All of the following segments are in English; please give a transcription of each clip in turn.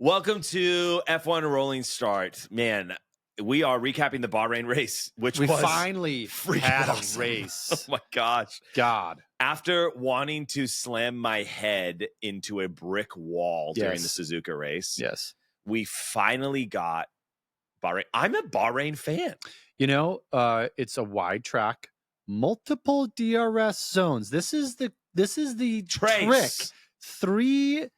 Welcome to F1 Rolling Start. Man, we are recapping the Bahrain race, which we was finally had awesome. a race. Oh my gosh. God. After wanting to slam my head into a brick wall during the Yes. Suzuka race, Yes. we finally got Bahrain. I'm a Bahrain fan. You know, it's a wide track, multiple DRS zones. This is the trick. Trace. 3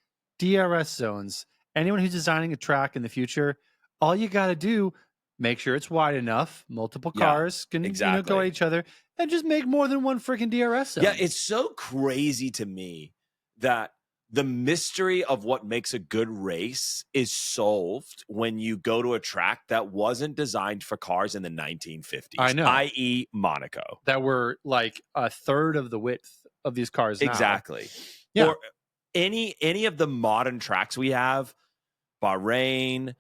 DRS zones. Anyone who's designing a track in the future, all you got to do, make sure it's wide enough. Multiple cars can go at each other, and just make more than one freaking DRS zone. Yeah, it's so crazy to me that the mystery of what makes a good race is solved when you go to a track that wasn't designed for cars in the 1950s. I know. I.e. Monaco. That were like a third of the width of these cars now. Exactly. Yeah. Or any of the modern tracks we have, Bahrain,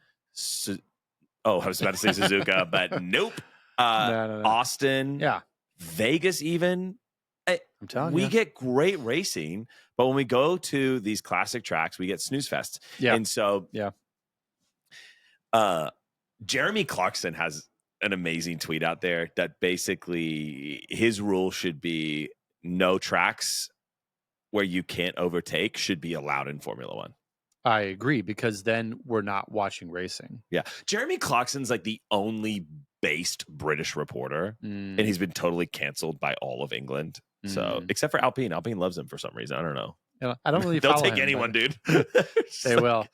I was about to say Suzuka, but nope. No. Austin, Yeah. Vegas even. I'm telling we you. get great racing, but when we go to these classic tracks, we get snooze fest. Yeah. And so Yeah. Jeremy Clarkson has an amazing tweet out there that basically his rule should be no tracks where you can't overtake should be allowed in Formula One. I agree, because then we're not watching racing. Yeah. Jeremy Clarkson's like the only based British reporter, and he's been totally canceled by all of England. So, except for Alpine. Alpine loves him for some reason. I don't know. I don't really They'll follow take him, anyone, dude. They will.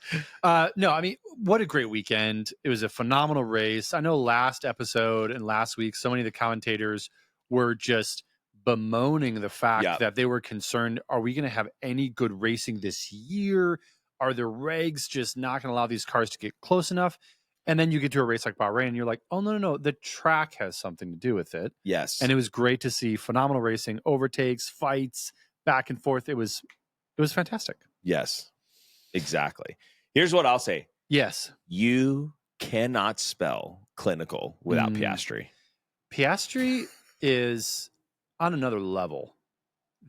No, I mean, what a great weekend. It was a phenomenal race. I know last episode and last week, so many of the commentators were just bemoaning the fact that they were concerned, are we going to have any good racing this year? Are the regs just not going to allow these cars to get close enough? And then you get to a race like Bahrain, and you're like, oh, no. The track has something to do with it. Yes. And it was great to see phenomenal racing, overtakes, fights, back and forth. It was fantastic. Yes, exactly. Here's what I'll say. Yes. You cannot spell clinical without Piastri. Piastri is on another level.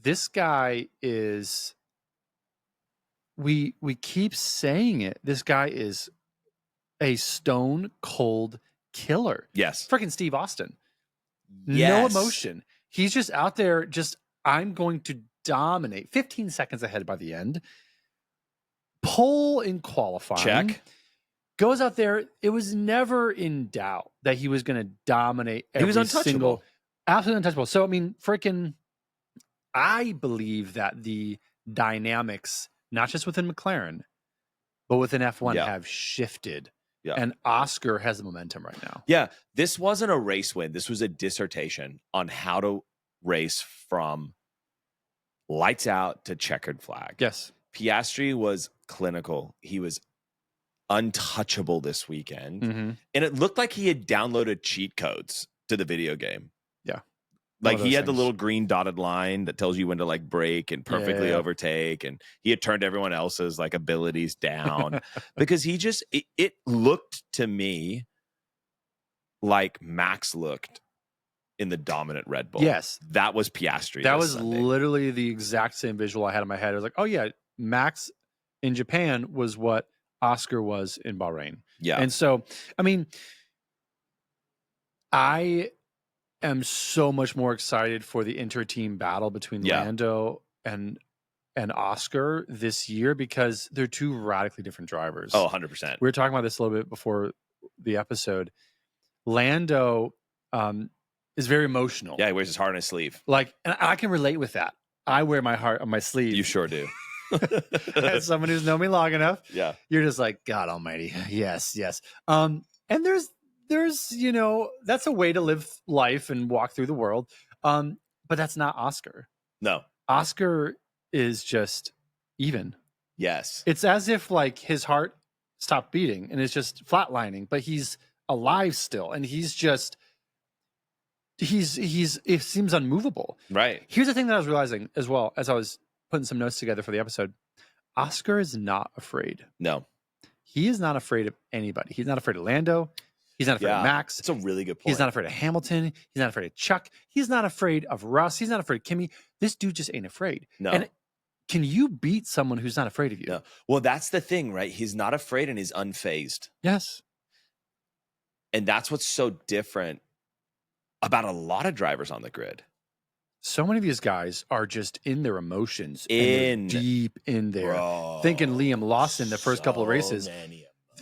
This guy is, we keep saying it, this guy is a stone cold killer. Yes. Freaking Steve Austin. Yes. No emotion. He's just out there, I'm going to dominate. 15 seconds ahead by the end. Pole in qualifying. Check. Goes out there. It was never in doubt that he was going to dominate every He was untouchable. Absolutely untouchable. So, I mean, I believe that the dynamics, not just within McLaren, but within F1 have shifted. Yeah. And Oscar has the momentum right now. Yeah. This wasn't a race win. This was a dissertation on how to race from lights out to checkered flag. Yes. Piastri was clinical. He was untouchable this weekend. Mm-hmm. And it looked like he had downloaded cheat codes to the video game. Yeah. Like he had the little green dotted line that tells you when to like brake and perfectly overtake. And he had turned everyone else's like abilities down because he just, it looked to me like Max looked in the dominant Red Bull. Yes. That was Piastri. That was Sunday. literally the exact same visual I had in my head. I was like, oh yeah, Max in Japan was what Oscar was in Bahrain. Yeah. And so, I mean, I am so much more excited for the inter-team battle between Lando and Oscar this year because they're two radically different drivers. Oh, 100%. We were talking about this a little bit before the episode. Lando is very emotional. Yeah, he wears his heart on his sleeve. Like, and I can relate with that. I wear my heart on my sleeve. You sure do. As someone who's known me long enough, yeah, you're just like, God Almighty, yes. And there's that's a way to live life and walk through the world. But that's not Oscar. No, Oscar is just even. Yes, it's as if like his heart stopped beating and it's just flatlining, but he's alive still, and he's just. It seems unmovable. Right. Here's the thing that I was realizing as well as I was putting some notes together for the episode. Oscar is not afraid. No. He is not afraid of anybody. He's not afraid of Lando. He's not afraid of Max. It's a really good point. He's not afraid of Hamilton. He's not afraid of Chuck. He's not afraid of Russ. He's not afraid of Kimmy. This dude just ain't afraid. No. And can you beat someone who's not afraid of you? No. Well, that's the thing, right? He's not afraid and he's unfazed. Yes. And that's what's so different about a lot of drivers on the grid. So many of these guys are just in their emotions and they're deep in there. Bro, Thinking Liam Lawson the first couple of races,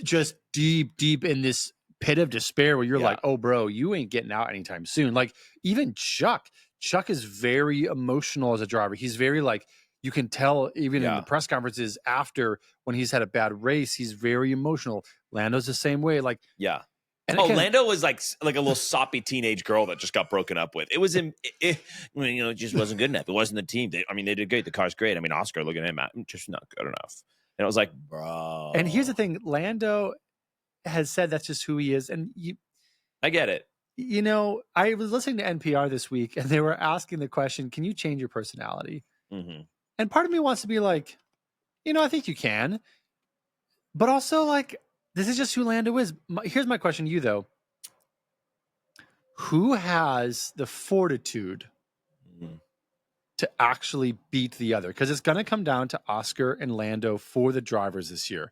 just deep in this pit of despair where you're like, oh, bro, you ain't getting out anytime soon. Like even Chuck is very emotional as a driver. He's very like, you can tell even in the press conferences after when he's had a bad race, he's very emotional. Lando's the same way. Like, and again, Lando was like a little soppy teenage girl that just got broken up with. It was it just wasn't good enough. It wasn't the team. They did great. The car's great. I mean, Oscar, look at him, just not good enough. And it was like, bro. And here's the thing, Lando has said that's just who he is, and I get it. I was listening to NPR this week, and they were asking the question, "Can you change your personality?" Mm-hmm. And part of me wants to be like, I think you can, but also like, this is just who Lando is. Here's my question to you, though. Who has the fortitude to actually beat the other? Because it's going to come down to Oscar and Lando for the drivers this year.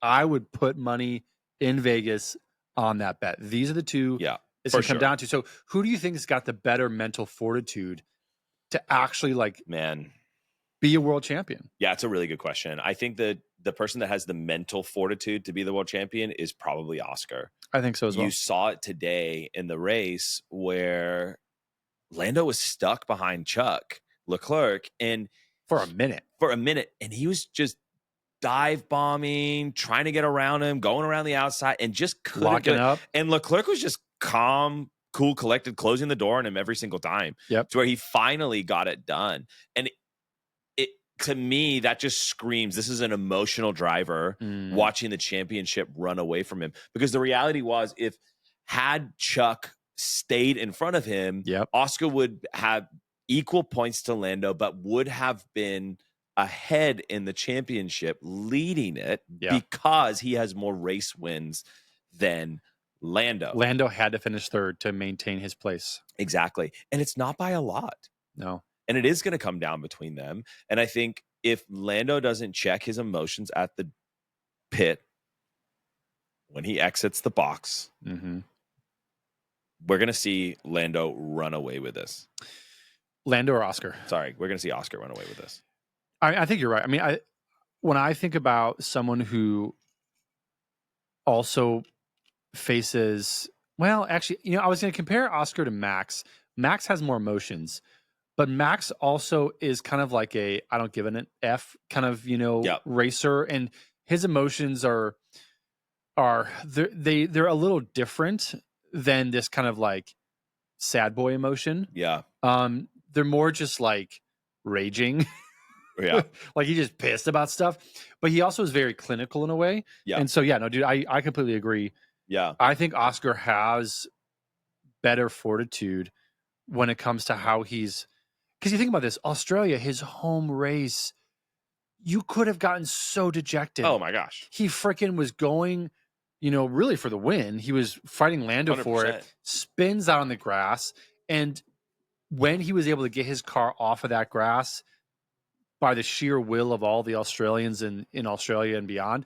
I would put money in Vegas on that bet. These are the two it's going to come down to. So who do you think has got the better mental fortitude to actually be a world champion? Yeah, it's a really good question. I think that the person that has the mental fortitude to be the world champion is probably Oscar. I think so as well. You saw it today in the race where Lando was stuck behind Chuck Leclerc and for a minute, and he was just dive bombing, trying to get around him, going around the outside, and just couldn't do it. Up. And Leclerc was just calm, cool, collected, closing the door on him every single time. Yep. To where he finally got it done. And to me, that just screams this is an emotional driver watching the championship run away from him. Because the reality was, had Chuck stayed in front of him, Oscar would have equal points to Lando, but would have been ahead in the championship, leading it because he has more race wins than Lando. Lando had to finish third to maintain his place. Exactly. And it's not by a lot. No. And it is going to come down between them. And I think if Lando doesn't check his emotions at the pit when he exits the box, we're going to see Lando run away with this. Lando or Oscar? Sorry, we're going to see Oscar run away with this. I think you're right. I mean, when I think about someone who also faces, well, actually, I was going to compare Oscar to Max. Max has more emotions. But Max also is kind of like I don't give an F kind of, racer. And his emotions are they're a little different than this kind of like sad boy emotion. Yeah. They're more just like raging. Yeah. Like he's just pissed about stuff. But he also is very clinical in a way. Yeah. And so, no, dude, I completely agree. Yeah. I think Oscar has better fortitude when it comes to how he's. Because you think about this, Australia, his home race, you could have gotten so dejected. Oh, my gosh. He freaking was going, really for the win. He was fighting Lando 100%. For it, spins out on the grass. And when he was able to get his car off of that grass by the sheer will of all the Australians in Australia and beyond,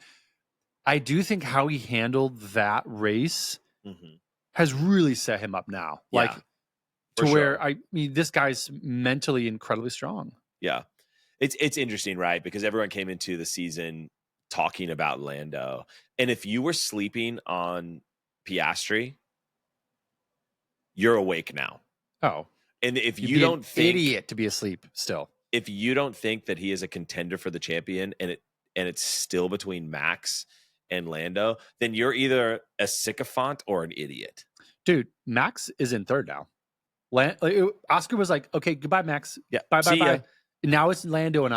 I do think how he handled that race has really set him up now. Yeah. Like, to where this guy's mentally incredibly strong. Yeah. It's interesting, right? Because everyone came into the season talking about Lando. And if you were sleeping on Piastri, you're awake now. Oh. And if you don't think idiot to be asleep still. If you don't think that he is a contender for the champion and it's still between Max and Lando, then you're either a sycophant or an idiot. Dude, Max is in third now. Oscar was like, okay, goodbye, Max. Yeah, bye. Now it's Lando and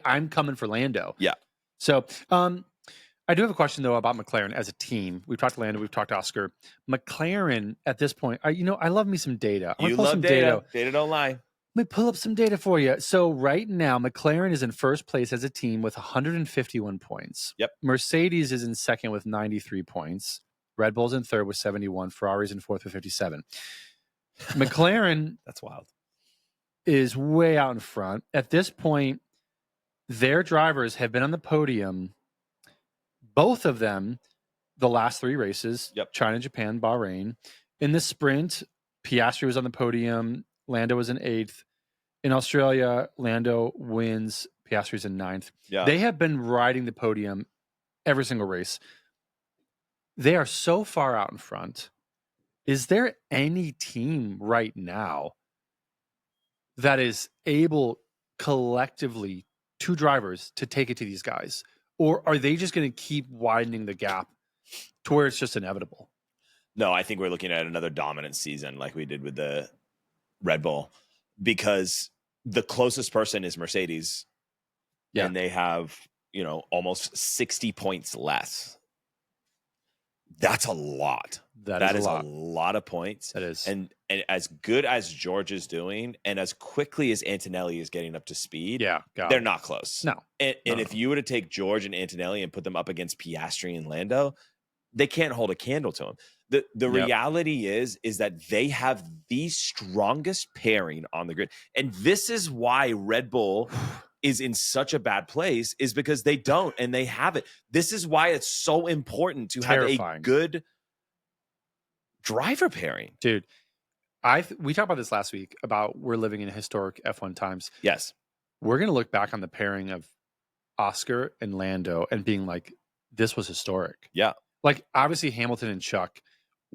I'm coming for Lando. Yeah. So, I do have a question though about McLaren as a team. We've talked to Lando, we've talked to Oscar. McLaren at this point, I love me some data. You love data. Data don't lie. Let me pull up some data for you. So right now, McLaren is in first place as a team with 151 points. Yep. Mercedes is in second with 93 points. Red Bull's in third with 71. Ferrari's in fourth with 57. McLaren, that's wild, is way out in front. At this point, their drivers have been on the podium, both of them, the last 3 races, Yep. China, Japan, Bahrain. In the sprint, Piastri was on the podium. Lando was in 8th. In Australia, Lando wins. Piastri's in 9th. Yeah. They have been riding the podium every single race. They are so far out in front. Is there any team right now that is able collectively, 2 drivers, to take it to these guys? Or are they just going to keep widening the gap to where it's just inevitable? No, I think we're looking at another dominant season like we did with the Red Bull, because the closest person is Mercedes. Yeah. And they have, almost 60 points less. That's a lot. That is a lot of points. That is. And as good as George is doing, and as quickly as Antonelli is getting up to speed, they're not close. No. And if you were to take George and Antonelli and put them up against Piastri and Lando, they can't hold a candle to him. The reality is that they have the strongest pairing on the grid. And this is why Red Bull is in such a bad place, is because they don't, and they have it. This is why it's so important to have a good driver pairing. Dude, we talked about this last week about we're living in historic F1 times. Yes. We're going to look back on the pairing of Oscar and Lando and being like, this was historic. Yeah. Like, obviously, Hamilton and Chuck,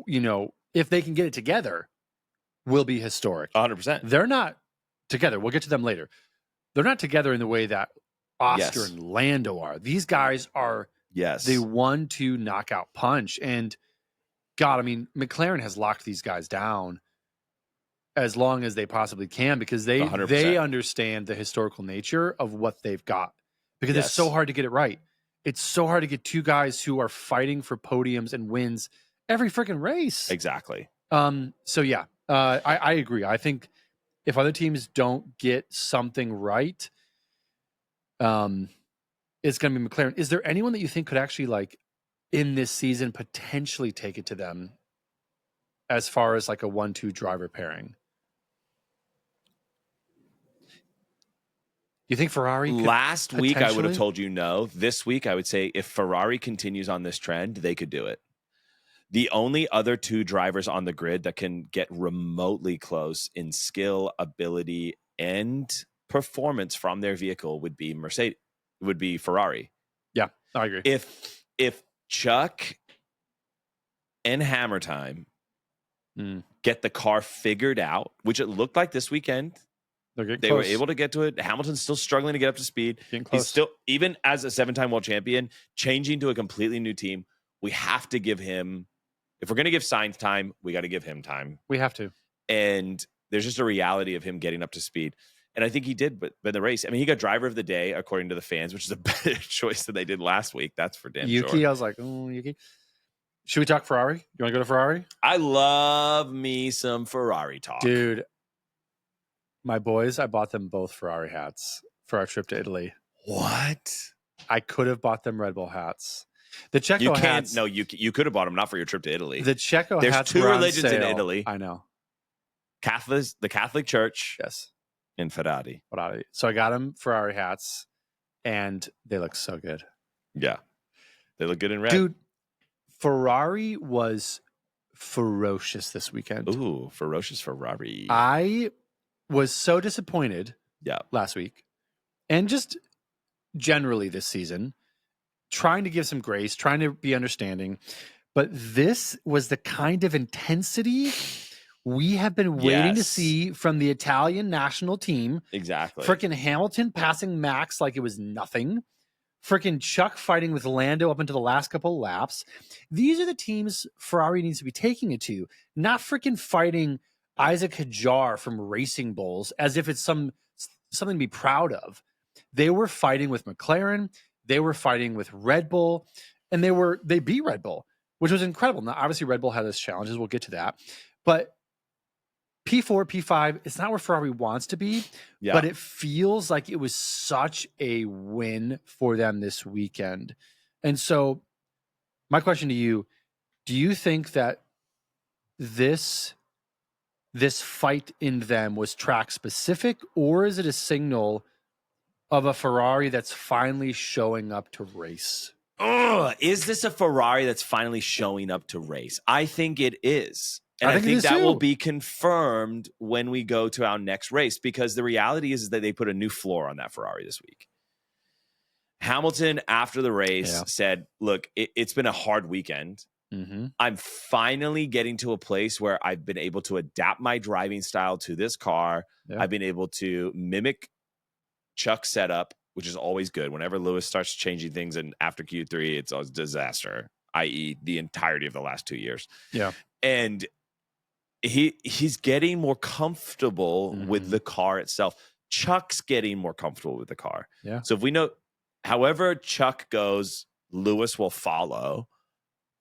if they can get it together, will be historic. 100%. They're not together. We'll get to them later. They're not together in the way that Oscar and Lando are. These guys are the 1-2 knockout punch. And God, I mean, McLaren has locked these guys down as long as they possibly can, because they understand the historical nature of what they've got, because it's so hard to get it right. It's so hard to get 2 guys who are fighting for podiums and wins every freaking race. Exactly. So yeah, I agree. I think if other teams don't get something right, it's going to be McLaren. Is there anyone that you think could actually, in this season, potentially take it to them as far as like a 1-2 driver pairing? You think Ferrari? Last week I would have told you no. This week I would say if Ferrari continues on this trend, they could do it. The only other 2 drivers on the grid that can get remotely close in skill, ability, and performance from their vehicle would be Ferrari. Yeah, I agree. If Chuck and Hammer Time get the car figured out, which it looked like this weekend, they were able to get to it. Hamilton's still struggling to get up to speed. He's still, even as a 7-time world champion, changing to a completely new team. We have to give him, if we're going to give Sainz time, we got to give him time. We have to. And there's just a reality of him getting up to speed. And I think he did, but in the race, I mean, he got driver of the day, according to the fans, which is a better choice than they did last week. That's for damn Yuki, sure. I was like, oh, Yuki. Should we talk Ferrari? You want to go to Ferrari? I love me some Ferrari talk. Dude, my boys, I bought them both Ferrari hats for our trip to Italy. What? I could have bought them Red Bull hats. The Checo hats. No, you could have bought them, not for your trip to Italy. The Checo There's hats. There's 2 were religions on sale. in Italy. I know. The Catholic Church. Yes. And Ferrari. So I got them Ferrari hats, and they look so good. Yeah. They look good in red. Dude, Ferrari was ferocious this weekend. Ooh, ferocious Ferrari. I was so disappointed last week, and just generally this season, trying to give some grace, trying to be understanding. But this was the kind of intensity we have been waiting to see from the Italian national team. Exactly. Freaking Hamilton passing Max like it was nothing. Freaking Chuck fighting with Lando up into the last couple laps. These are the teams Ferrari needs to be taking it to, not freaking fighting Isaac Hadjar from Racing Bulls as if it's something to be proud of. They were fighting with McLaren. They were fighting with Red Bull, and they beat Red Bull, which was incredible. Now, obviously, Red Bull had its challenges. We'll get to that. But P4, P5, it's not where Ferrari wants to be, but it feels like it was such a win for them this weekend. And so my question to you, do you think that this fight in them was track specific, or is it a signal of a Ferrari that's finally showing up to race. Is this a Ferrari that's finally showing up to race? I think it is. And I think that too. will be confirmed when we go to our next race, because the reality is that they put a new floor on that Ferrari this week. Hamilton, after the race, said, look, it's been a hard weekend. Mm-hmm. I'm finally getting to a place where I've been able to adapt my driving style to this car. Yeah. I've been able to mimic Chuck's setup, which is always good. Whenever Lewis starts changing things and after Q3, it's always a disaster, i.e. the entirety of the last 2 years. Yeah. And he's getting more comfortable with the car itself. Chuck's getting more comfortable with the car. Yeah. So if we know, however Chuck goes, Lewis will follow.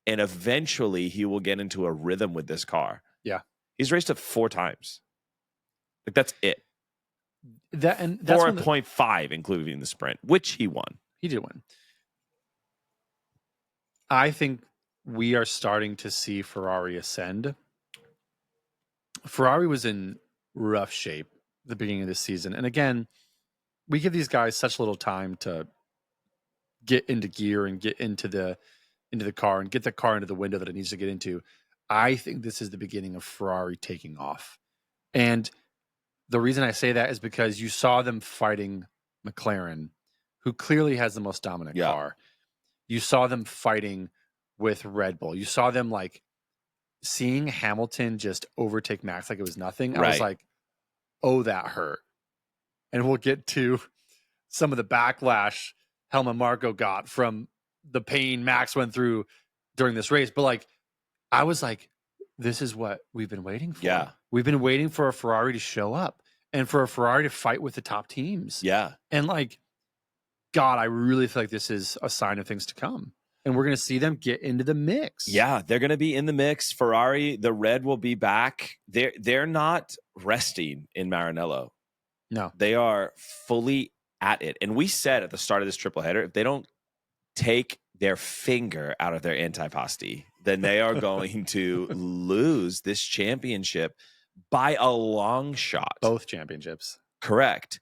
And eventually he will get into a rhythm with this car. Yeah. He's raced it 4 times. Like, that's it. That's 4.5, including the sprint, which he won. He did win. I think we are starting to see Ferrari ascend. Ferrari was in rough shape at the beginning of this season. And again, we give these guys such little time to get into gear and get into the car and get the car into the window that it needs to get into. I think this is the beginning of Ferrari taking off. And the reason I say that is because you saw them fighting McLaren, who clearly has the most dominant car. You saw them fighting with Red Bull. You saw them like seeing Hamilton just overtake Max like it was nothing. I was like, oh, that hurt. And we'll get to some of the backlash Helmut Marko got from the pain Max went through during this race. But like, I was like, this is what we've been waiting for. Yeah. We've been waiting for a Ferrari to show up and for a Ferrari to fight with the top teams. Yeah. And like, God, I really feel like this is a sign of things to come. And we're going to see them get into the mix. Yeah, they're going to be in the mix. Ferrari, the red will be back. They're not resting in Maranello. No. They are fully at it. And we said at the start of this triple header, if they don't take their finger out of their antipasti, then they are going to lose this championship by a long shot. Both championships. Correct.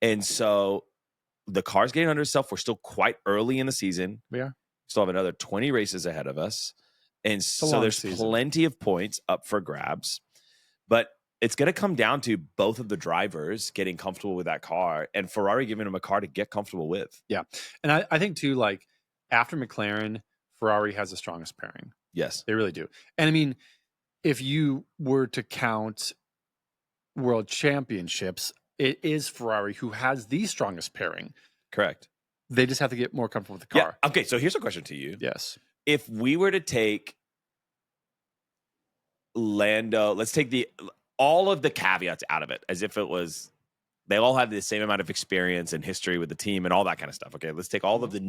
And so the car's getting under itself. We're still quite early in the season. We are. Still have another 20 races ahead of us. And so there's plenty of points up for grabs. But it's going to come down to both of the drivers getting comfortable with that car and Ferrari giving them a car to get comfortable with. Yeah. And I think, too, like, after McLaren, Ferrari has the strongest pairing. Yes. They really do. And, I mean, if you were to count world championships, it is Ferrari who has the strongest pairing. Correct. They just have to get more comfortable with the car. Yeah. Okay, so here's a question to you. Yes. If we were to take Lando, let's take all of the caveats out of it, as if it was they all have the same amount of experience and history with the team and all that kind of stuff. Okay, let's take all of the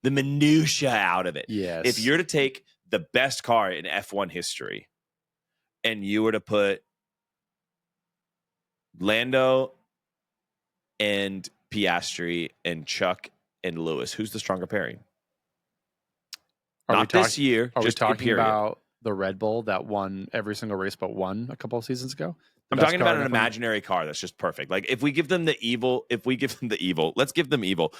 minutia out of it. Yes. If you're to take the best car in F1 history and you were to put Lando and Piastri and Chuck and Lewis, who's the stronger pairing? Not this year. Are just we talking about the Red Bull that won every single race but one a couple of seasons ago? I'm talking about an imaginary car that's just perfect. Like, if we give them the evil, let's give them evil.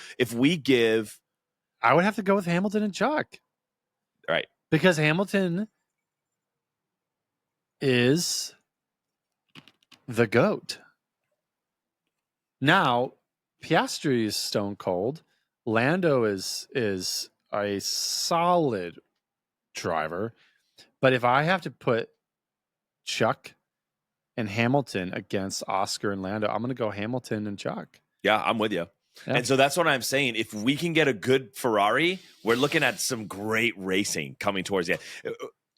I would have to go with Hamilton and Chuck. Right. Because Hamilton is the GOAT. Now, Piastri is stone cold. Lando is a solid driver. But if I have to put Chuck and Hamilton against Oscar and Lando, I'm going to go Hamilton and Chuck. Yeah, I'm with you. Yeah. And so that's what I'm saying. If we can get a good Ferrari, we're looking at some great racing coming towards the end.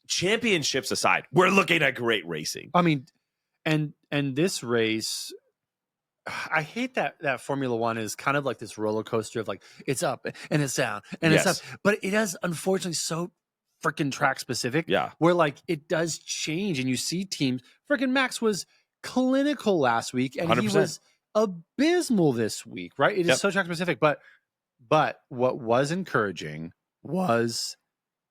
Championships aside, we're looking at great racing. I mean, and this race, I hate that Formula One is kind of like this roller coaster of like, it's up and it's down and it's up. But it is unfortunately so freaking track specific. Yeah. Where like it does change and you see teams. Freaking Max was clinical last week and 100%. He was abysmal this week, right? It is so track specific. But what was encouraging was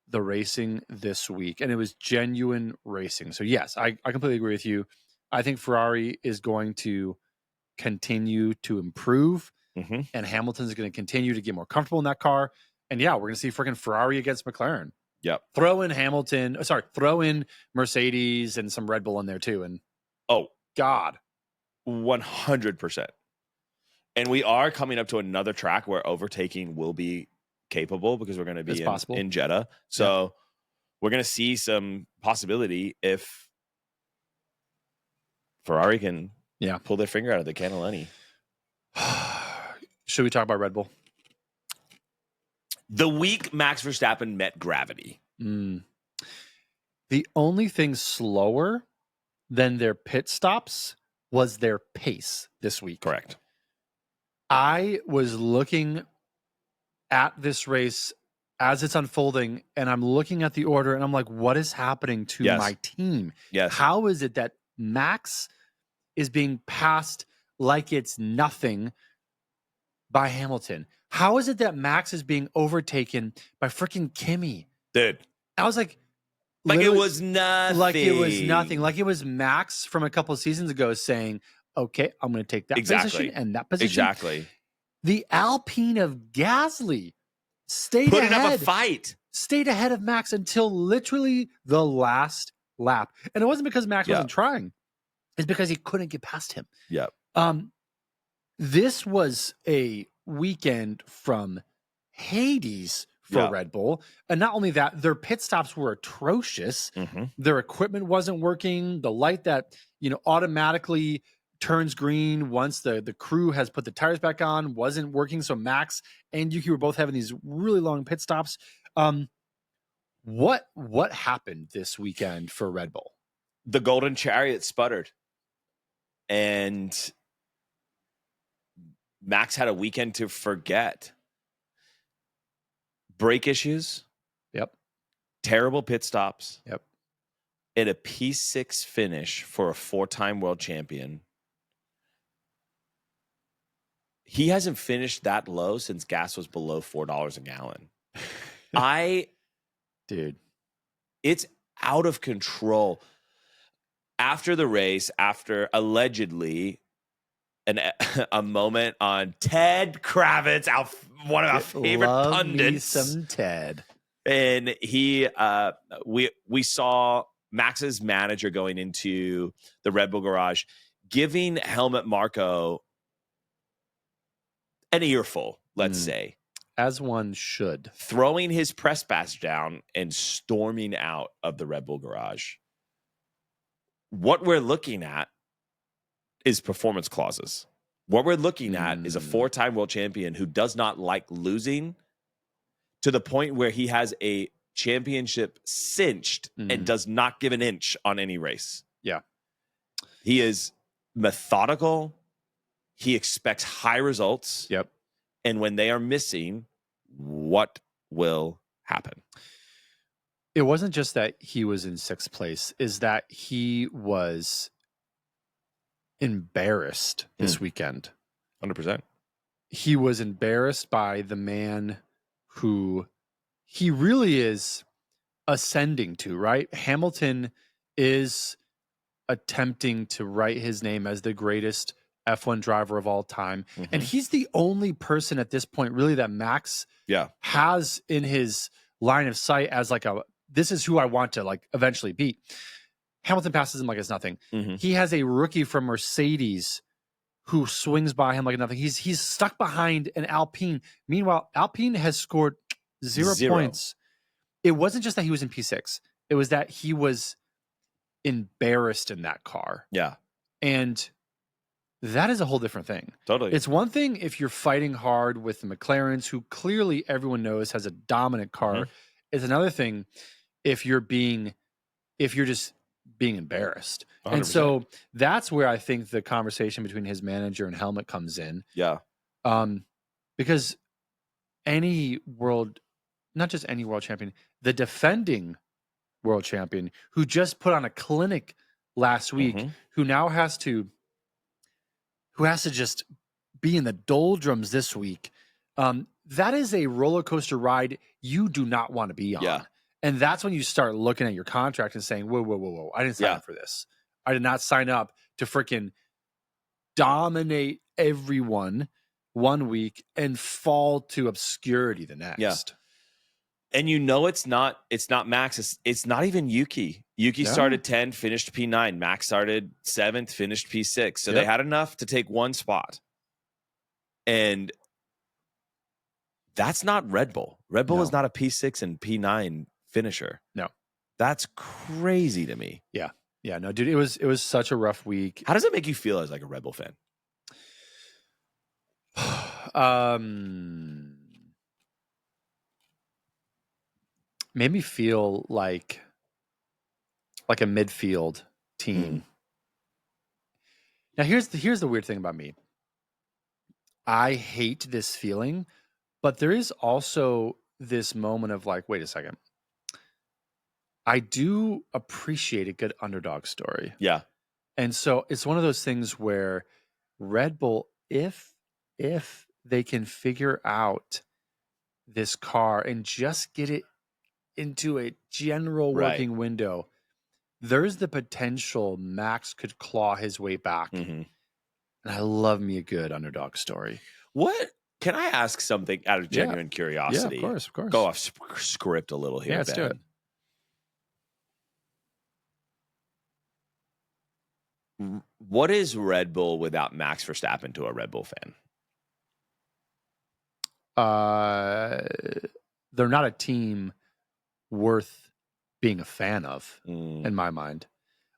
the racing this week, and it was genuine racing. So yes, I completely agree with you. I think Ferrari is going to continue to improve. Mm-hmm. and Hamilton's going to continue to get more comfortable in that car. And yeah, we're going to see freaking Ferrari against McLaren. Yep. Throw in Mercedes and some Red Bull in there too. And God, 100%. And we are coming up to another track where overtaking will be capable because we're going to be in Jeddah. So we're going to see some possibility if Ferrari can pull their finger out of the cannellini. Should we talk about Red Bull? The week Max Verstappen met gravity. The only thing slower than their pit stops was their pace this week. Correct. I was looking at this race as it's unfolding, and I'm looking at the order, and I'm like, what is happening to my team? Yes. How is it that Max is being passed like it's nothing by Hamilton? How is it that Max is being overtaken by freaking Kimi? Dude. I was like it was nothing. Like it was nothing. Like it was Max from a couple of seasons ago saying, okay, I'm going to take that position and that position. Exactly. The Alpine of Gasly stayed putting up a fight. Stayed ahead of Max until literally the last lap. And it wasn't because Max wasn't trying. It's because he couldn't get past him. Yep. This was a weekend from Hades for Red Bull. And not only that, their pit stops were atrocious. Mm-hmm. Their equipment wasn't working. The light that, automatically turns green once the crew has put the tires back on wasn't working. So Max and Yuki were both having these really long pit stops. What happened this weekend for Red Bull? The Golden Chariot sputtered. And Max had a weekend to forget. Brake issues. Yep. Terrible pit stops. Yep. And a P6 finish for a 4-time world champion. He hasn't finished that low since gas was below $4 a gallon. Dude, it's out of control. After the race, after allegedly a moment on Ted Kravitz, one of our favorite pundits. Me some Ted. And we saw Max's manager going into the Red Bull garage, giving Helmut Marko an earful, let's say. As one should. Throwing his press badge down and storming out of the Red Bull garage. What we're looking at is performance clauses. What we're looking at is a 4-time world champion who does not like losing to the point where he has a championship cinched and does not give an inch on any race. Yeah. He is methodical. He expects high results. Yep. And when they are missing, what will happen? It wasn't just that he was in 6th place, is that he was embarrassed this weekend. 100%. He was embarrassed by the man who he really is ascending to, right? Hamilton is attempting to write his name as the greatest F1 driver of all time. And he's the only person at this point really that Max has in his line of sight as like this is who I want to like eventually beat. Hamilton passes him like it's nothing. He has a rookie from Mercedes who swings by him like nothing. He's stuck behind an Alpine. Meanwhile, Alpine has scored zero points. It wasn't just that he was in P6. It was that he was embarrassed in that car. Yeah. And that is a whole different thing. Totally. It's one thing if you're fighting hard with the McLarens, who clearly everyone knows has a dominant car. It's another thing if you're just being embarrassed. 100%. And so that's where I think the conversation between his manager and Helmut comes in. Yeah. Because not just any world champion, the defending world champion who just put on a clinic last week, who now has to just be in the doldrums this week. That is a roller coaster ride you do not want to be on. Yeah. And that's when you start looking at your contract and saying, whoa. I didn't sign up for this. I did not sign up to freaking dominate everyone one week and fall to obscurity the next. Yeah. And it's not Max. It's not even Yuki. Yuki started 10, finished P9. Max started 7th, finished P6. So they had enough to take one spot. And that's not Red Bull. Red Bull is not a P6 and P9 finisher. No. That's crazy to me. Yeah. Yeah, no, dude, it was such a rough week. How does it make you feel as like a Red Bull fan? Made me feel like a midfield team. Now here's the weird thing about me. I hate this feeling, but there is also this moment of like, wait a second. I do appreciate a good underdog story. Yeah. And so it's one of those things where Red Bull, if they can figure out this car and just get it into a general working window, there's the potential Max could claw his way back. And I love me a good underdog story. What? Can I ask something out of genuine curiosity? Yeah, of course. Go off script a little here, let's do it. What is Red Bull without Max Verstappen to a Red Bull fan? They're not a team worth being a fan of, in my mind.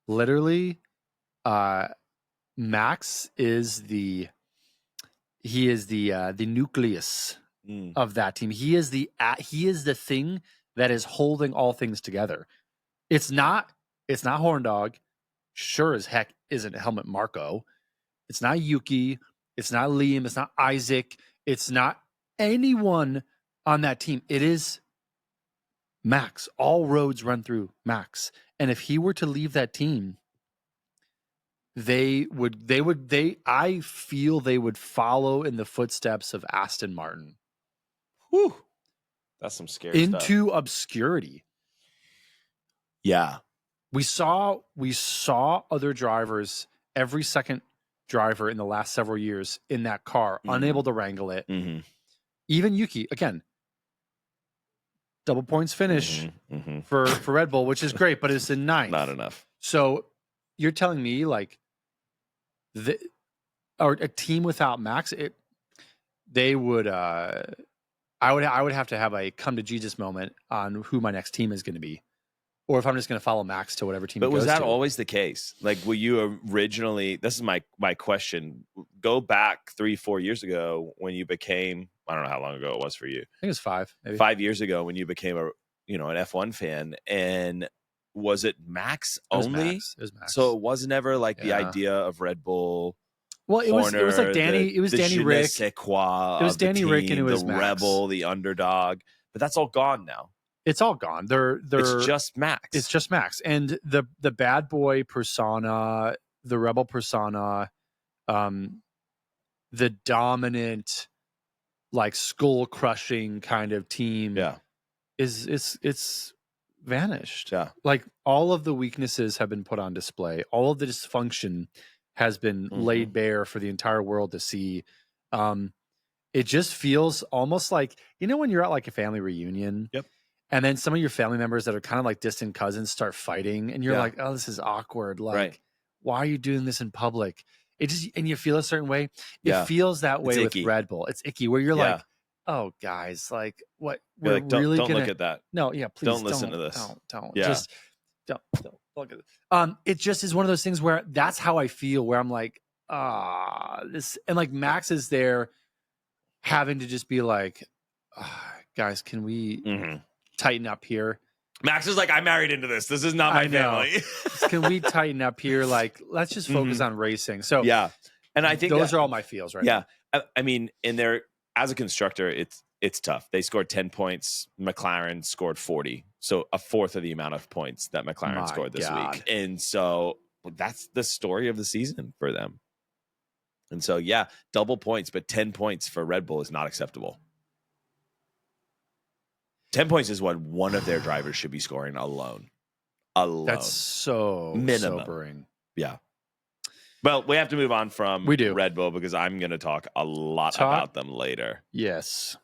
Literally, Max is the nucleus of that team. He is the thing that is holding all things together. It's not Horn Dog. Sure as heck isn't Helmut Marko. It's not Yuki. It's not Liam. It's not Isaac. It's not anyone on that team. It is Max. All roads run through Max. And if he were to leave that team, I feel they would follow in the footsteps of Aston Martin. Whew. That's some scary stuff. Into obscurity. Yeah. We saw other drivers, every second driver in the last several years in that car, unable to wrangle it. Even Yuki, again, double points finish for Red Bull, which is great, but it's in 9th. Not enough. So you're telling me like or a team without Max, they would I would have to have a come to Jesus moment on who my next team is going to be. Or if I'm just going to follow Max to whatever team. But was that to. always the case? Like, were you originally? This is my question. Go back 3-4 years ago when you became. I don't know how long ago it was for you. I think it was 5. Maybe. 5 years ago when you became an F1 fan, and was it Max only? It was Max. So it wasn't ever like the idea of Red Bull. Well, it was like Danny. It was Danny Rick. It was Danny Rick, and it was the Max. Rebel, the underdog. But that's all gone now. It's all gone. It's just Max. It's just Max, and the bad boy persona, the rebel persona, the dominant, like skull crushing kind of team. Yeah, it's vanished. Yeah, like all of the weaknesses have been put on display. All of the dysfunction has been laid bare for the entire world to see. It just feels almost like when you're at like a family reunion. Yep. And then some of your family members that are kind of like distant cousins start fighting, and you're like, "Oh, this is awkward. Like, why are you doing this in public?" And you feel a certain way. It feels that way with Red Bull. It's icky, where you're like, "Oh, guys, like, what? We're like, don't gonna look at that. No, yeah, please don't listen to this. Don't. Yeah. Just don't look at it. It just is one of those things where that's how I feel. Where I'm like, this, and like Max is there, having to just be like, guys, can we? Tighten up here. Max is like, I married into this. This is not my family. Can we tighten up here? Like, let's just focus on racing. So and I think those are all my feels right now. I mean, in there as a constructor, it's tough. They scored 10 points. McLaren scored 40, so a fourth of the amount of points that McLaren scored this week. And so that's the story of the season for them. And so double points, but 10 points for Red Bull is not acceptable. 10 points is what one of their drivers should be scoring alone. That's so minimum. sobering. Yeah. Well, we have to move on from We do. Red Bull because I'm going to talk a lot about them later. Yes.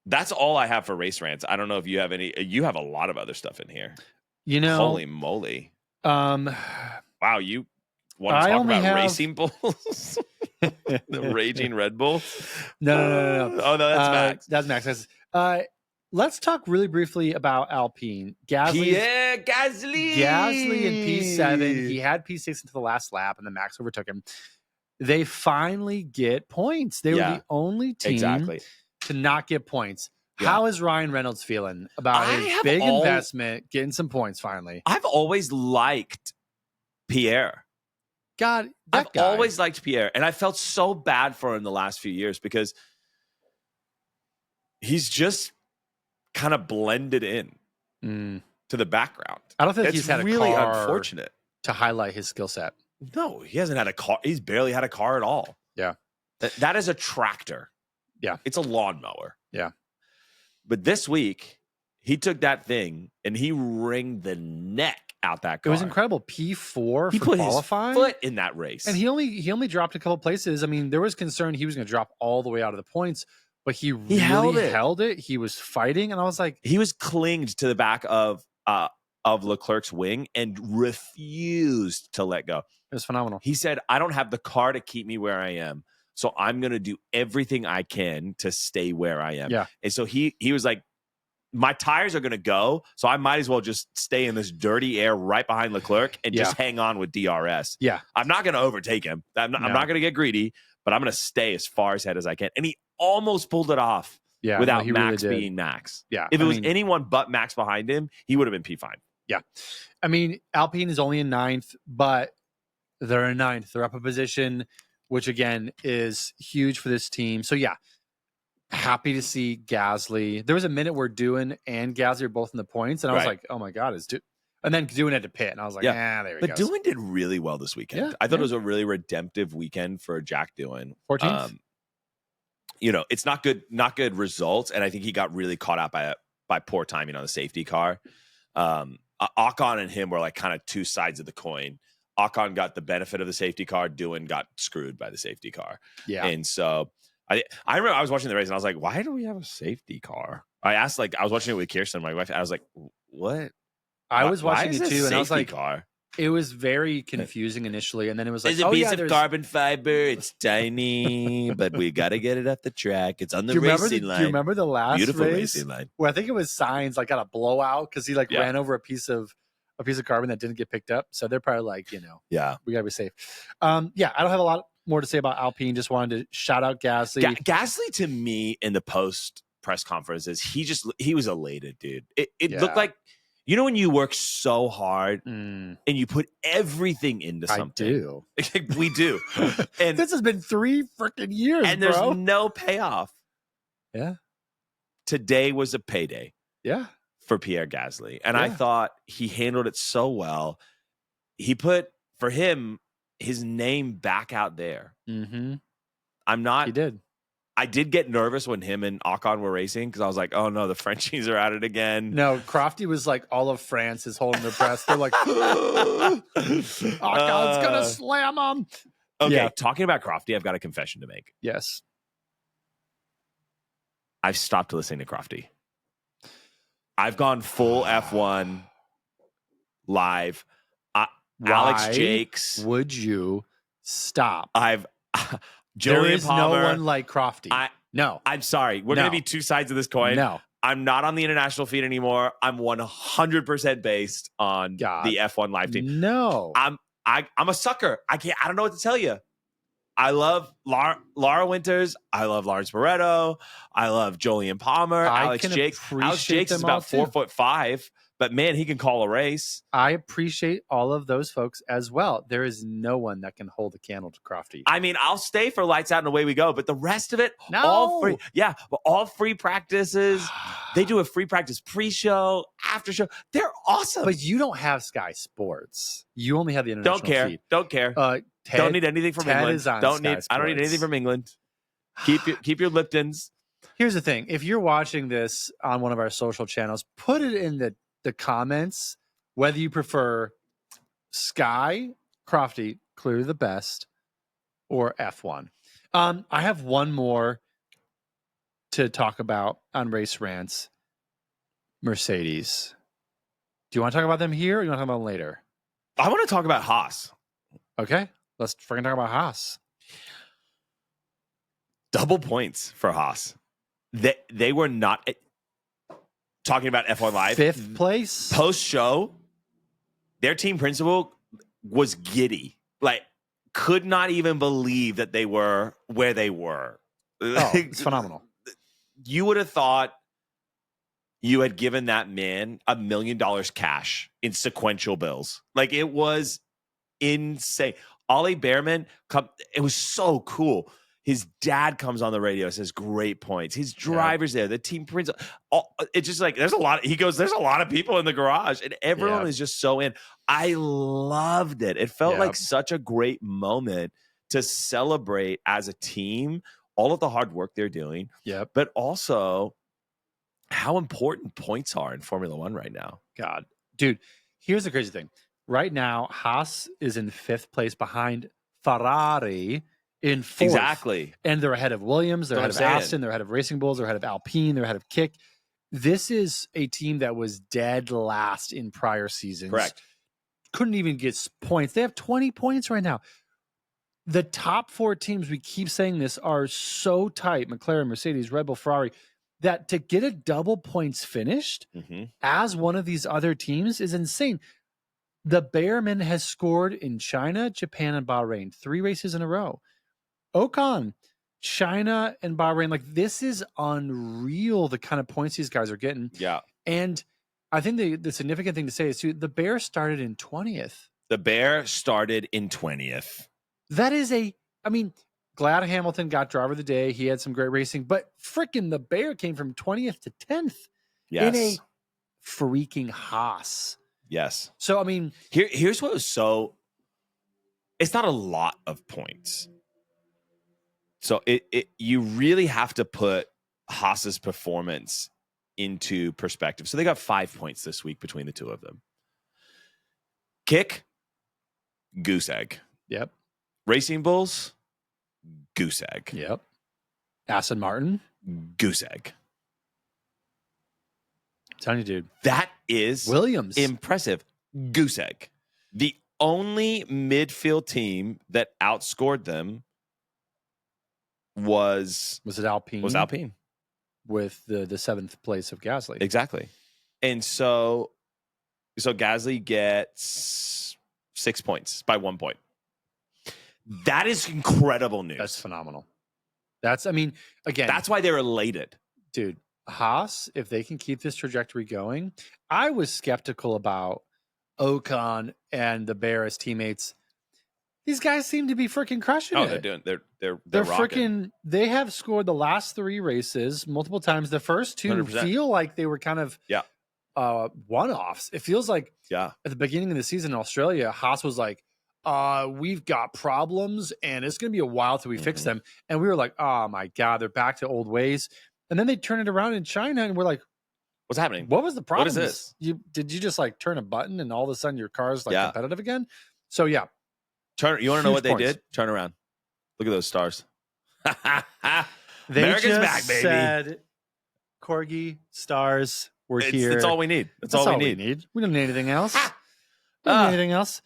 That's all I have for race rants. I don't know if you have any. You have a lot of other stuff in here. You know, holy moly! Wow, you want to I talk only about have... racing bulls? The raging Red Bull? No. Oh no, that's Max. That's Max. Let's talk really briefly about Alpine. Pierre Gasly. Gasly in P7. He had P6 until the last lap, and then Max overtook him. They finally get points. They were the only team to not get points. Yeah. How is Ryan Reynolds feeling about his big investment, getting some points finally? I've always liked Pierre. God, I've always liked Pierre, and I felt so bad for him the last few years because he's just kind of blended in to the background. I don't think he's had a really car unfortunate to highlight his skill set. No, he hasn't had a car. He's barely had a car at all. Yeah. That is a tractor. Yeah. It's a lawnmower. Yeah. But this week, he took that thing and he wringed the neck out that car. It was incredible. P4 he for put qualifying. His foot in that race. And he only dropped a couple places. I mean, there was concern he was going to drop all the way out of the points, but he really held it. He was fighting, and I was like... He was clinged to the back of Leclerc's wing and refused to let go. It was phenomenal. He said, I don't have the car to keep me where I am, so I'm going to do everything I can to stay where I am. Yeah. And so he was like, my tires are going to go, so I might as well just stay in this dirty air right behind Leclerc and just hang on with DRS. Yeah. I'm not going to overtake him. I'm not going to get greedy, but I'm going to stay as far ahead as I can. And he almost pulled it off without Max really being Max. Yeah. If it was anyone but Max behind him, he would have been P5. Yeah. I mean, Alpine is only in 9th, but they're in 9th. They're up a position, which again is huge for this team. So yeah, happy to see Gasly. There was a minute where Doohan and Gasly are both in the points, and I was like, oh my God, and then Doohan had to pit, and I was like, there he goes. But Doohan did really well this weekend. Yeah, I thought it was a really redemptive weekend for Jack Doohan. 14th. It's not good results, and I think he got really caught out by poor timing on the safety car. Ocon and him were like kind of two sides of the coin. Ocon got the benefit of the safety car. Doohan got screwed by the safety car. Yeah, and so I remember I was watching the race and I was like, why do we have a safety car? I asked, like, I was watching it with Kirsten, my wife. I was like, what? I was watching it too, and I was like, car? It was very confusing initially, and then it was like, there's a piece of carbon fiber. It's tiny, but we got to get it up the track. It's on the racing line. Do you remember the last beautiful race racing line? Where I think it was Sainz got a blowout because he ran over a piece of carbon that didn't get picked up. So they're probably like, we got to be safe. I don't have a lot more to say about Alpine. Just wanted to shout out Gasly. Gasly to me in the post press conferences, he was elated, dude. It looked like, when you work so hard and you put everything into something. I do. We do. And this has been 3 freaking years, and there's no payoff. Yeah. Today was a payday. Yeah. For Pierre Gasly. And I thought he handled it so well. He put, for him, his name back out there. Mm-hmm. He did. I did get nervous when him and Ocon were racing because I was like, oh no, the Frenchies are at it again. No, Crofty was like, all of France is holding their breath. They're like, Ocon's going to slam him. Okay, talking about Crofty, I've got a confession to make. Yes. I've stopped listening to Crofty. I've gone full F1 live. Alex Jakes. Would you stop? Julian there is Palmer, no one like Crofty. No. I'm sorry. We're going to be two sides of this coin. No. I'm not on the international feed anymore. I'm 100% based on the F1 live team. No. I'm a sucker. I don't know what to tell you. I love Laura Winters. I love Lawrence Barretto. I love Julian Palmer. Alex Jakes. Alex Jakes is about 4'5", but man, he can call a race. I appreciate all of those folks as well. There is no one that can hold a candle to Crofty. I mean, I'll stay for lights out and away we go, but the rest of it, all free. Yeah, but all free practices. They do a free practice pre-show, after show. They're awesome. But you don't have Sky Sports. You only have the international feed. Don't care. Don't need anything from England. I don't need anything from England. Keep your Liptons. Here's the thing: if you're watching this on one of our social channels, put it in the comments whether you prefer Sky, Crofty, clearly the best, or F1. I have one more to talk about on Race Rants. Mercedes. Do you want to talk about them here, or do you want to talk about them later? I want to talk about Haas. Okay, let's freaking talk about Haas. Double points for Haas. They were not talking about F1 Live. 5th place? Post-show, their team principal was giddy. Like, could not even believe that they were where they were. Oh, it's phenomenal. You would have thought you had given that man $1 million cash in sequential bills. Like, it was insane. Ollie Behrman, it was so cool. His dad comes on the radio, says great points. His driver's there, the team principal. It's just like, there's a lot. He goes, there's a lot of people in the garage, and everyone is just so in. I loved it. It felt like such a great moment to celebrate as a team all of the hard work they're doing. Yep. But also how important points are in Formula One right now. God, dude, here's the crazy thing. Right now, Haas is in 5th place behind Ferrari in 4th. Exactly. And they're ahead of Williams, they're ahead of Aston, they're ahead of Racing Bulls, they're ahead of Alpine, they're ahead of Kick. This is a team that was dead last in prior seasons. Correct. Couldn't even get points. They have 20 points right now. The top 4 teams, we keep saying this, are so tight, McLaren, Mercedes, Red Bull, Ferrari, that to get a double points finished as one of these other teams is insane. The Behrman has scored in China, Japan, and Bahrain 3 races in a row. Ocon, China, and Bahrain. Like, this is unreal, the kind of points these guys are getting. Yeah. And I think the significant thing to say is, too, the Bear started in 20th. The Bear started in 20th. That is glad Hamilton got driver of the day. He had some great racing, but freaking the Bear came from 20th to 10th in a freaking Haas. Yes. So, here's what was so, it's not a lot of points. So you really have to put Haas's performance into perspective. So they got 5 points this week between the two of them. Kick, goose egg. Yep. Racing Bulls, goose egg. Yep. Aston Martin, goose egg. I'm telling you, dude. That is Williams. Impressive. Goose egg. The only midfield team that outscored them was it Alpine? Was Alpine. With the 7th place of Gasly. Exactly. And so Gasly gets 6 points by 1 point. That is incredible news. That's phenomenal. Again, that's why they're elated. Dude, Haas, if they can keep this trajectory going, I was skeptical about Ocon and the Bear as teammates. These guys seem to be freaking crushing it. They're freaking, they have scored the last 3 races multiple times. The first 2 100%. feel like they were kind of one-offs. It feels like at the beginning of the season in Australia, Haas was like, we've got problems and it's going to be a while till we fix them. And we were like, oh my God, they're back to old ways. And then they turn it around in China and we're like, what's happening? What was the problem? What is this? Did you just like turn a button and all of a sudden your car's like competitive again? So yeah. You want to know what they did? Turn around. Look at those stars. America's back, baby. Said, Corgi, stars, we're here. That's all we need. That's all we need. We don't need anything else. We don't need anything else.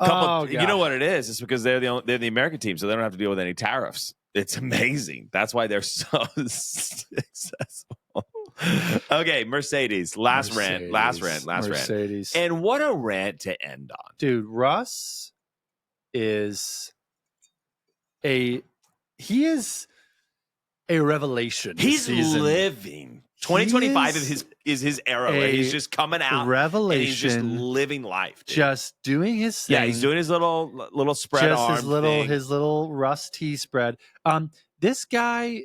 You know what it is? It's because they're the American team, so they don't have to deal with any tariffs. It's amazing. That's why they're so successful. Okay, Mercedes. Last rant. And what a rant to end on. Dude, Russ is a revelation. He's living. 2025 is his era where he's just coming out. Revelation. And he's just living life. Dude. Just doing his thing. Yeah, he's doing his little spread just arm his little Russ T spread. This guy,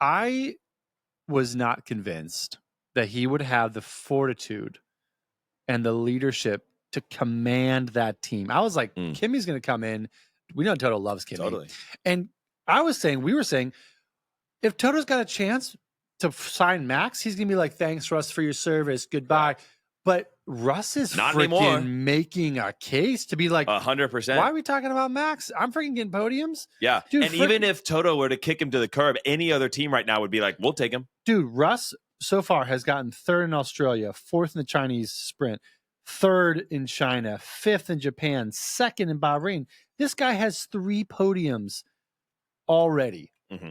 I was not convinced that he would have the fortitude and the leadership to command that team. I was like, Kimmy's going to come in. We know Toto loves Kimmy. Totally. And we were saying, if Toto's got a chance to sign Max, he's going to be like, thanks, Russ, for your service. Goodbye. But Russ is Not anymore. freaking making a case to be like, 100%. why are we talking about Max? I'm freaking getting podiums. Yeah. Dude, and even if Toto were to kick him to the curb, any other team right now would be like, we'll take him. Dude, Russ so far has gotten 3rd in Australia, 4th in the Chinese sprint, 3rd in China, 5th in Japan, 2nd in Bahrain. This guy has 3 podiums already. Mm-hmm.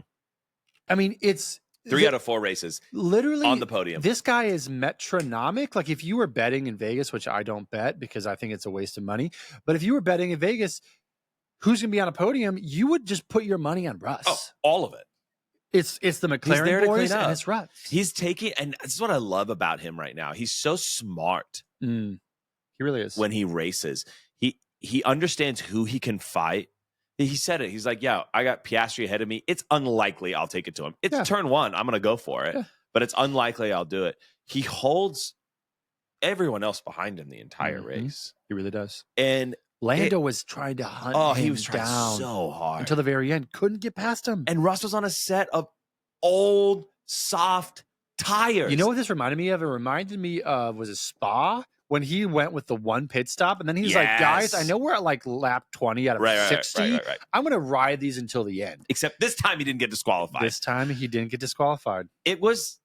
I mean, it's 3 out of 4 races literally on the podium. This guy is metronomic. Like if you were betting in Vegas, which I don't bet because I think it's a waste of money, but if you were betting in Vegas, who's going to be on a podium, you would just put your money on Russ. Oh, all of it. It's the McLaren boys and it's Russ. He's taking, and this is what I love about him right now. He's so smart. He really is. When he races, he understands who he can fight. He said it. He's like, yeah, I got Piastri ahead of me. It's unlikely I'll take it to him. It's turn 1. I'm going to go for it. Yeah. But it's unlikely I'll do it. He holds everyone else behind him the entire race. He really does. And Lando was trying to hunt him he was trying down so hard. until the very end. Couldn't get past him. And Russ was on a set of old, soft tires. You know what this reminded me of? It reminded me of, was it Spa? When he went with the 1 pit stop, and then he's like, guys, I know we're at like lap 20 out of 60. Right. I'm going to ride these until the end. Except this time he didn't get disqualified. This time he didn't get disqualified. It was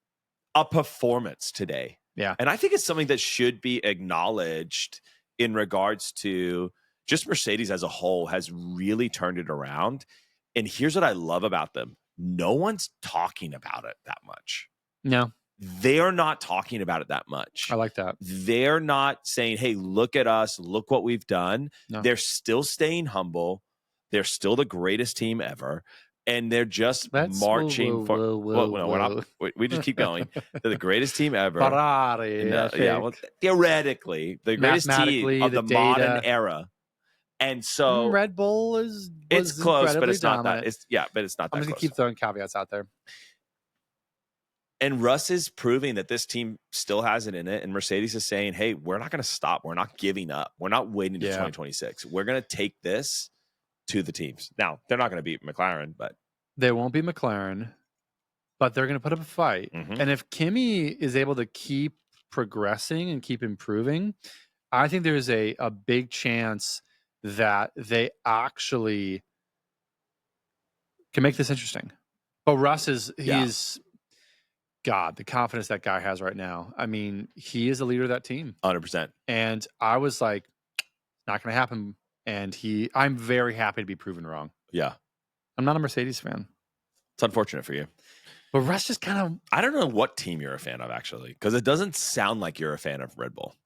a performance today. Yeah. And I think it's something that should be acknowledged in regards to just Mercedes as a whole has really turned it around. And here's what I love about them. No one's talking about it that much. No. They're not talking about it that much. I like that. They're not saying, hey, look at us. Look what we've done. No. They're still staying humble. They're still the greatest team ever. And they're just marching for. We're not. We just keep going. They're the greatest team ever. Ferrari. Well, theoretically, the greatest team of the modern era. And so Red Bull it's close, but it's dominant. not that. But it's not that I'm just going to keep throwing caveats out there. And Russ is proving that this team still has it in it. And Mercedes is saying, hey, we're not going to stop. We're not giving up. We're not waiting to 2026. We're going to take this to the teams. Now, they're not going to beat McLaren, but. They won't be McLaren, but they're going to put up a fight. Mm-hmm. And if Kimi is able to keep progressing and keep improving, I think there's a big chance that they actually can make this interesting. But Russ he's God, the confidence that guy has right now. I mean, he is the leader of that team. 100%. And I was like, not going to happen. And I'm very happy to be proven wrong. Yeah. I'm not a Mercedes fan. It's unfortunate for you. But Russ just kind of. I don't know what team you're a fan of, actually, because it doesn't sound like you're a fan of Red Bull.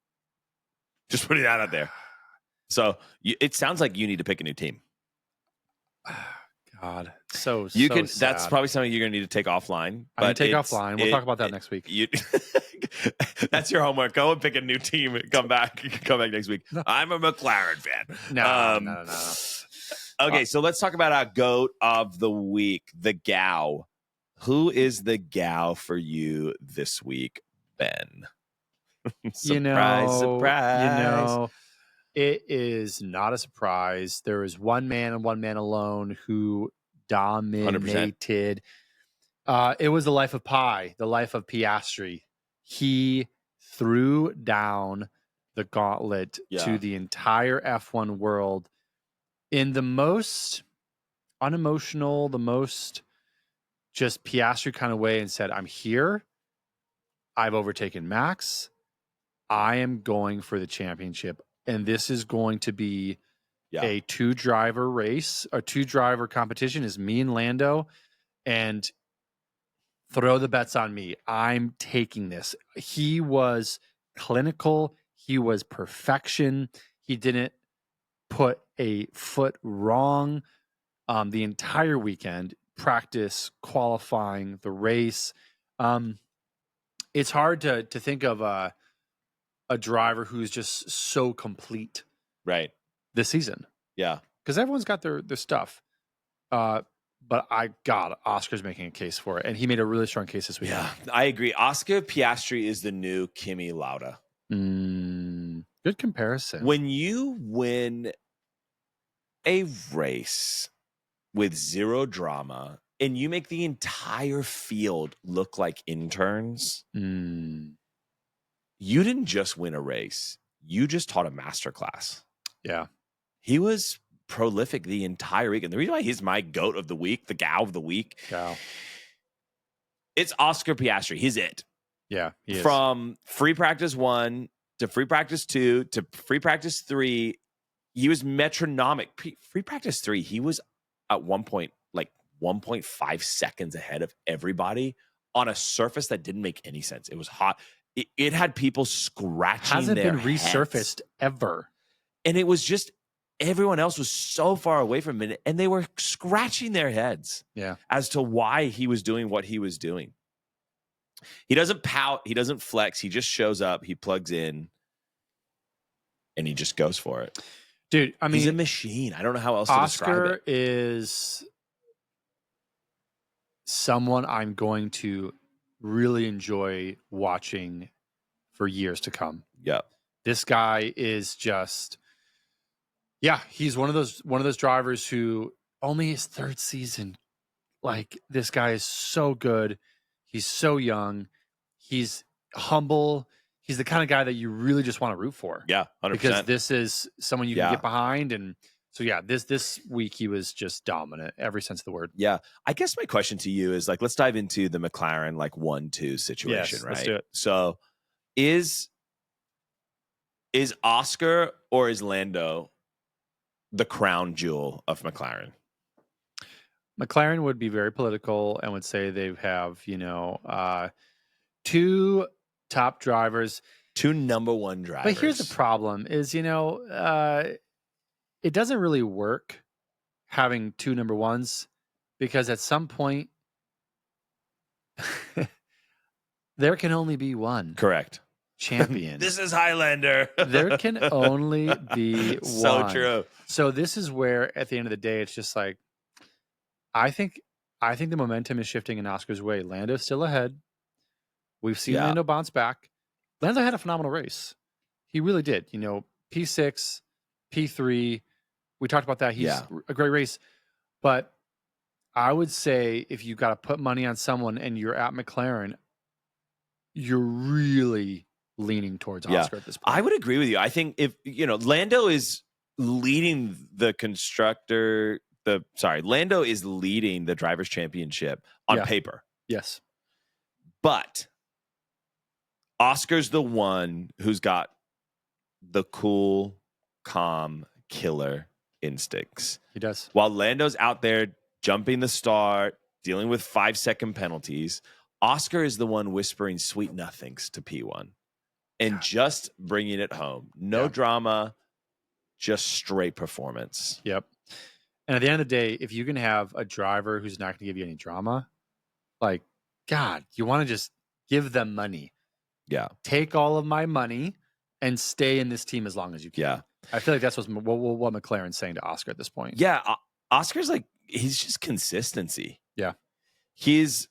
Just putting that out there. So it sounds like you need to pick a new team. God, so That's probably something you're going to need to take offline. I need to take offline. We'll talk about that next week. That's your homework. Go and pick a new team. Come back next week. No. I'm a McLaren fan. No. Okay, so let's talk about our GOAT of the week, the Gow. Who is the Gow for you this week, Ben? Surprise. It is not a surprise. There is one man and one man alone who dominated. 100%. It was the life of Pi, the life of Piastri. He threw down the gauntlet to the entire F1 world in the most unemotional, the most just Piastri kind of way and said, I'm here. I've overtaken Max. I am going for the championship. And this is going to be a 2-driver race, a 2-driver competition is me and Lando, and throw the bets on me. I'm taking this. He was clinical. He was perfection. He didn't put a foot wrong the entire weekend, practice, qualifying, the race. It's hard to think of a driver who's just so complete this season. Yeah. Because everyone's got their stuff. But Oscar's making a case for it. And he made a really strong case this week. Yeah, I agree. Oscar Piastri is the new Kimi Lauda. Good comparison. When you win a race with zero drama and you make the entire field look like interns, you didn't just win a race. You just taught a masterclass. Yeah. He was prolific the entire week. And the reason why he's my GOAT of the week, the Gow of the week, it's Oscar Piastri. He's it. Yeah, he is. From free practice 1 to free practice 2 to free practice 3, he was metronomic. Free practice 3, he was at one point like 1.5 seconds ahead of everybody on a surface that didn't make any sense. It was hot. It had people scratching Hasn't their been resurfaced heads. Ever. And it was just everyone else was so far away from it, and they were scratching their heads as to why he was doing what he was doing. He doesn't pout. He doesn't flex. He just shows up. He plugs in, and he just goes for it. Dude, I mean, he's a machine. I don't know how else to describe it. Oscar is someone I'm going to really enjoy watching for years to come. Yeah. This guy is just, he's one of those drivers who only his 3rd season. Like, this guy is so good. He's so young. He's humble. He's the kind of guy that you really just want to root for. Yeah, 100%. Because this is someone you can get behind. And so, this week he was just dominant, every sense of the word. Yeah. I guess my question to you is, like, let's dive into the McLaren, like, 1-2 situation, right? Let's do it. So is Oscar or is Lando the crown jewel of McLaren? McLaren would be very political and would say they have, 2 top drivers. 2 number 1 drivers. But here's the problem is, it doesn't really work having 2 number 1s, because at some point there can only be one. Correct. Champion. This is Highlander. There can only be one. So true. So this is where, at the end of the day, it's just like, I think the momentum is shifting in Oscar's way. Lando's still ahead. We've seen Lando bounce back. Lando had a phenomenal race. He really did. P6, P3. We talked about that. He's a great race. But I would say if you got to put money on someone and you're at McLaren, you're really leaning towards Oscar at this point. I would agree with you. I think if, Lando is leading the Lando is leading the Drivers' Championship on paper. Yes. But Oscar's the one who's got the cool, calm, killer instincts. He does. While Lando's out there jumping the start, dealing with 5-second penalties, Oscar is the one whispering sweet nothings to P1 and just bringing it home. No drama, just straight performance. Yep. And at the end of the day, if you can have a driver who's not going to give you any drama, like, God, you want to just give them money. Yeah. Take all of my money and stay in this team as long as you can. Yeah. I feel like that's what McLaren's saying to Oscar at this point. Yeah. Oscar's like, he's just consistency. Yeah. He's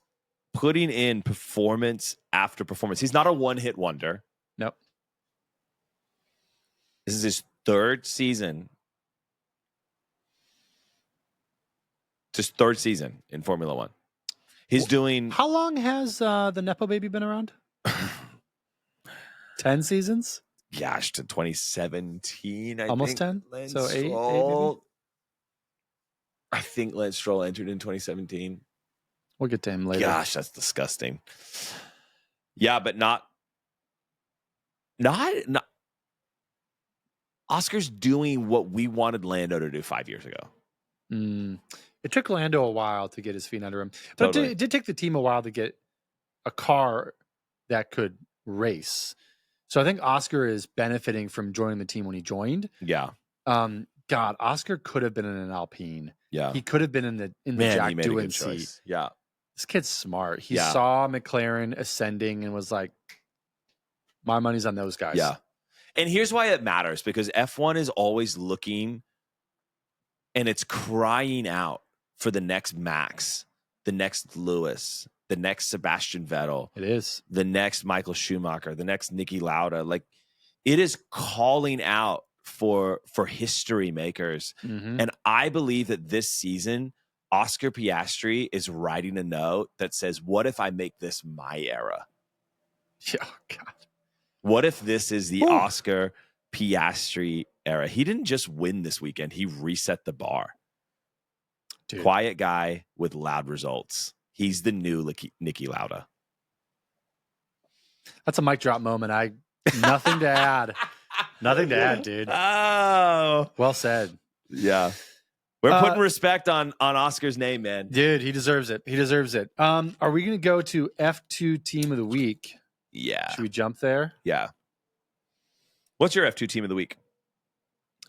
putting in performance after performance. He's not a one-hit wonder. Nope. This is his 3rd season. Just 3rd season in Formula One. He's doing... How long has the Nepo baby been around? 10 seasons? Gosh, to 2017, I Almost think. 10? So 8 maybe? I think Lance Stroll entered in 2017. We'll get to him later. Gosh, that's disgusting. Yeah, but not Oscar's doing what we wanted Lando to do 5 years ago. It took Lando a while to get his feet under him. But it did take the team a while to get a car that could race. So I think Oscar is benefiting from joining the team when he joined. Yeah. God, Oscar could have been in an Alpine. Yeah. He could have been in the Jack Doohan seat. Choice. Yeah. This kid's smart. He saw McLaren ascending and was like, my money's on those guys. Yeah. And here's why it matters, because F1 is always looking and it's crying out for the next Max, the next Lewis, the next Sebastian Vettel. It is. The next Michael Schumacher, the next Niki Lauda. Like, it is calling out for history makers. Mm-hmm. And I believe that this season, Oscar Piastri is writing a note that says, what if I make this my era? Yeah, God. What if this is the Ooh. Oscar Piastri era? He didn't just win this weekend. He reset the bar. Dude. Quiet guy with loud results. He's the new Niki Lauda. That's a mic drop moment. Nothing to add. Nothing to add, dude. Oh. Well said. Yeah. We're putting respect on Oscar's name, man. Dude, he deserves it. He deserves it. Are we going to go to F2 Team of the Week? Yeah. Should we jump there? Yeah. What's your F2 Team of the Week?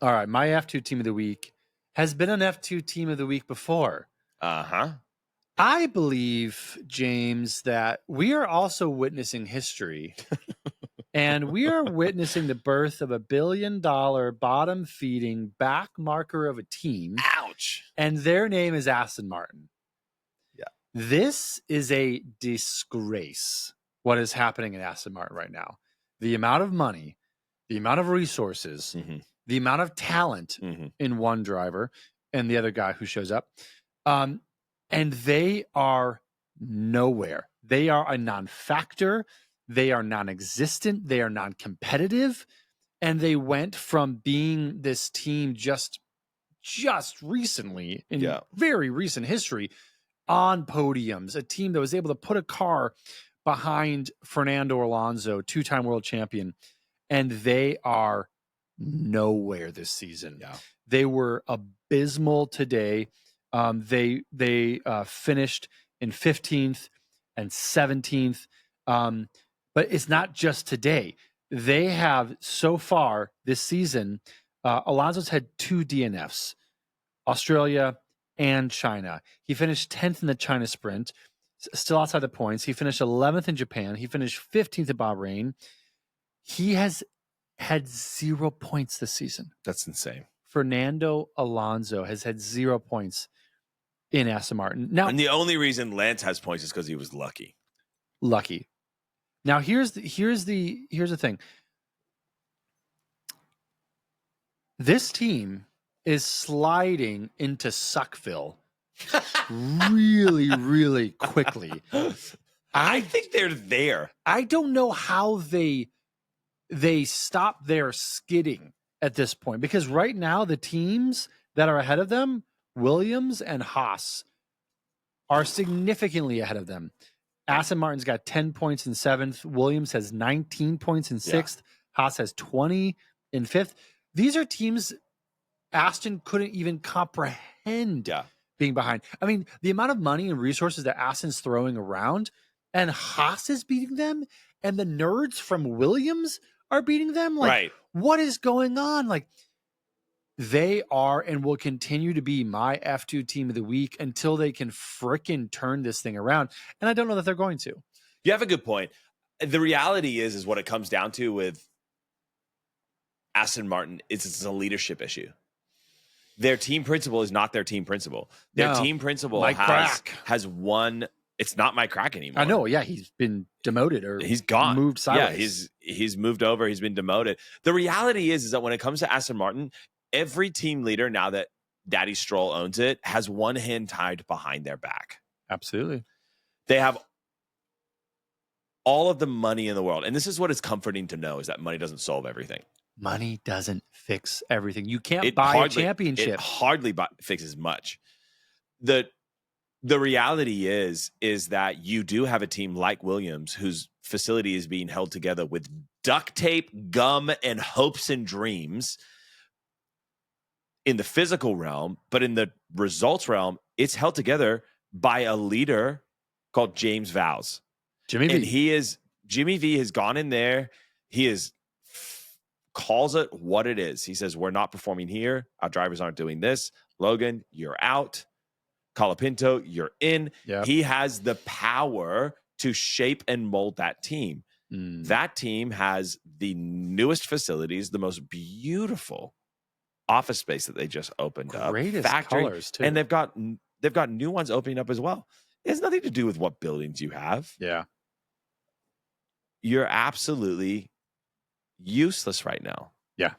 All right. My F2 Team of the Week has been an F2 Team of the Week before. Uh-huh. I believe, James, that we are also witnessing history. And we are witnessing the birth of $1 billion bottom-feeding back marker of a team. Ouch. And their name is Aston Martin. Yeah. This is a disgrace, what is happening in Aston Martin right now. The amount of money, the amount of resources, the amount of talent in one driver and the other guy who shows up. And they are nowhere. They are a non-factor. They are non-existent. They are non-competitive. And they went from being this team just recently, in very recent history, on podiums, a team that was able to put a car behind Fernando Alonso, two-time world champion, and they are nowhere this season. Yeah. They were abysmal today. They finished in 15th and 17th. But it's not just today. They have so far this season, Alonso's had 2 DNFs, Australia and China. He finished 10th in the China sprint, still outside the points. He finished 11th in Japan. He finished 15th at Bahrain. He has had 0 points this season. That's insane. Fernando Alonso has had 0 points in Aston Martin. Now, and the only reason Lance has points is because he was lucky. Lucky. Now here's the thing. This team is sliding into Suckville really, really quickly. I think they're there. I don't know how they stop their skidding at this point, because right now the teams that are ahead of them, Williams and Haas, are significantly ahead of them. Aston Martin's got 10 points in 7th. Williams has 19 points in 6th. Haas has 20 in 5th. These are teams Aston couldn't even comprehend being behind. I mean, the amount of money and resources that Aston's throwing around, and Haas is beating them, and the nerds from Williams are beating them. Like, what is going on? Like, they are and will continue to be my F2 Team of the Week until they can frickin' turn this thing around. And I don't know that they're going to. You have a good point. The reality is what it comes down to with Aston Martin is it's a leadership issue. Their team principal is not their team principal. Their team principal has won. It's not Mike Crack anymore. I know. Yeah, he's been demoted, or he's gone, moved sideways. Yeah, he's moved over. He's been demoted. The reality is that when it comes to Aston Martin, every team leader, now that Daddy Stroll owns it, has one hand tied behind their back. Absolutely. They have all of the money in the world. And this is what is comforting to know, is that money doesn't solve everything. Money doesn't fix everything. You can't buy a championship. It hardly fixes much. The reality is that you do have a team like Williams whose facility is being held together with duct tape, gum, and hopes and dreams in the physical realm, but in the results realm, it's held together by a leader called James Vowles. Jimmy V. And Jimmy V has gone in there. He calls it what it is. He says, we're not performing here. Our drivers aren't doing this. Logan, you're out. Colapinto, you're in. Yep. He has the power to shape and mold that team. That team has the newest facilities, the most beautiful office space that they just opened up. Greatest colors too. And they've got new ones opening up as well. It has nothing to do with what buildings you have. Yeah. You're absolutely useless right now. Yeah.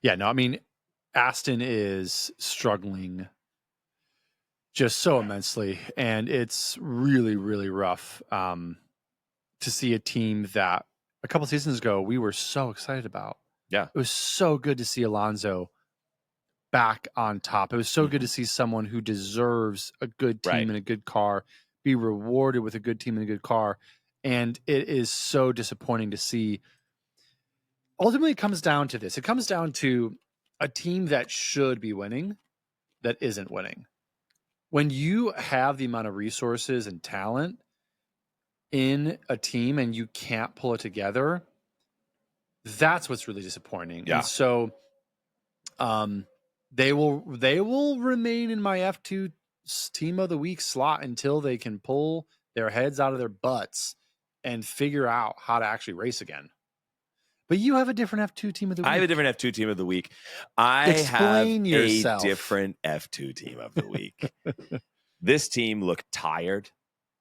Yeah, no, I mean, Aston is struggling just so immensely, and it's really, really rough. to see a team that a couple seasons ago we were so excited about. Yeah. It was so good to see Alonso back on top. It was so good to see someone who deserves a good team Right. and a good car be rewarded with a good team and a good car. And it is so disappointing to see. Ultimately, it comes down to this. It comes down to a team that should be winning that isn't winning. When you have the amount of resources and talent in a team and you can't pull it together, that's what's really disappointing. Yeah. And so they will remain in my F2 team of the week slot until they can pull their heads out of their butts and figure out how to actually race again. But you have a different F2 team of the week. I have a different F2 team of the week. Explain yourself. A different F2 team of the week. This team looked tired.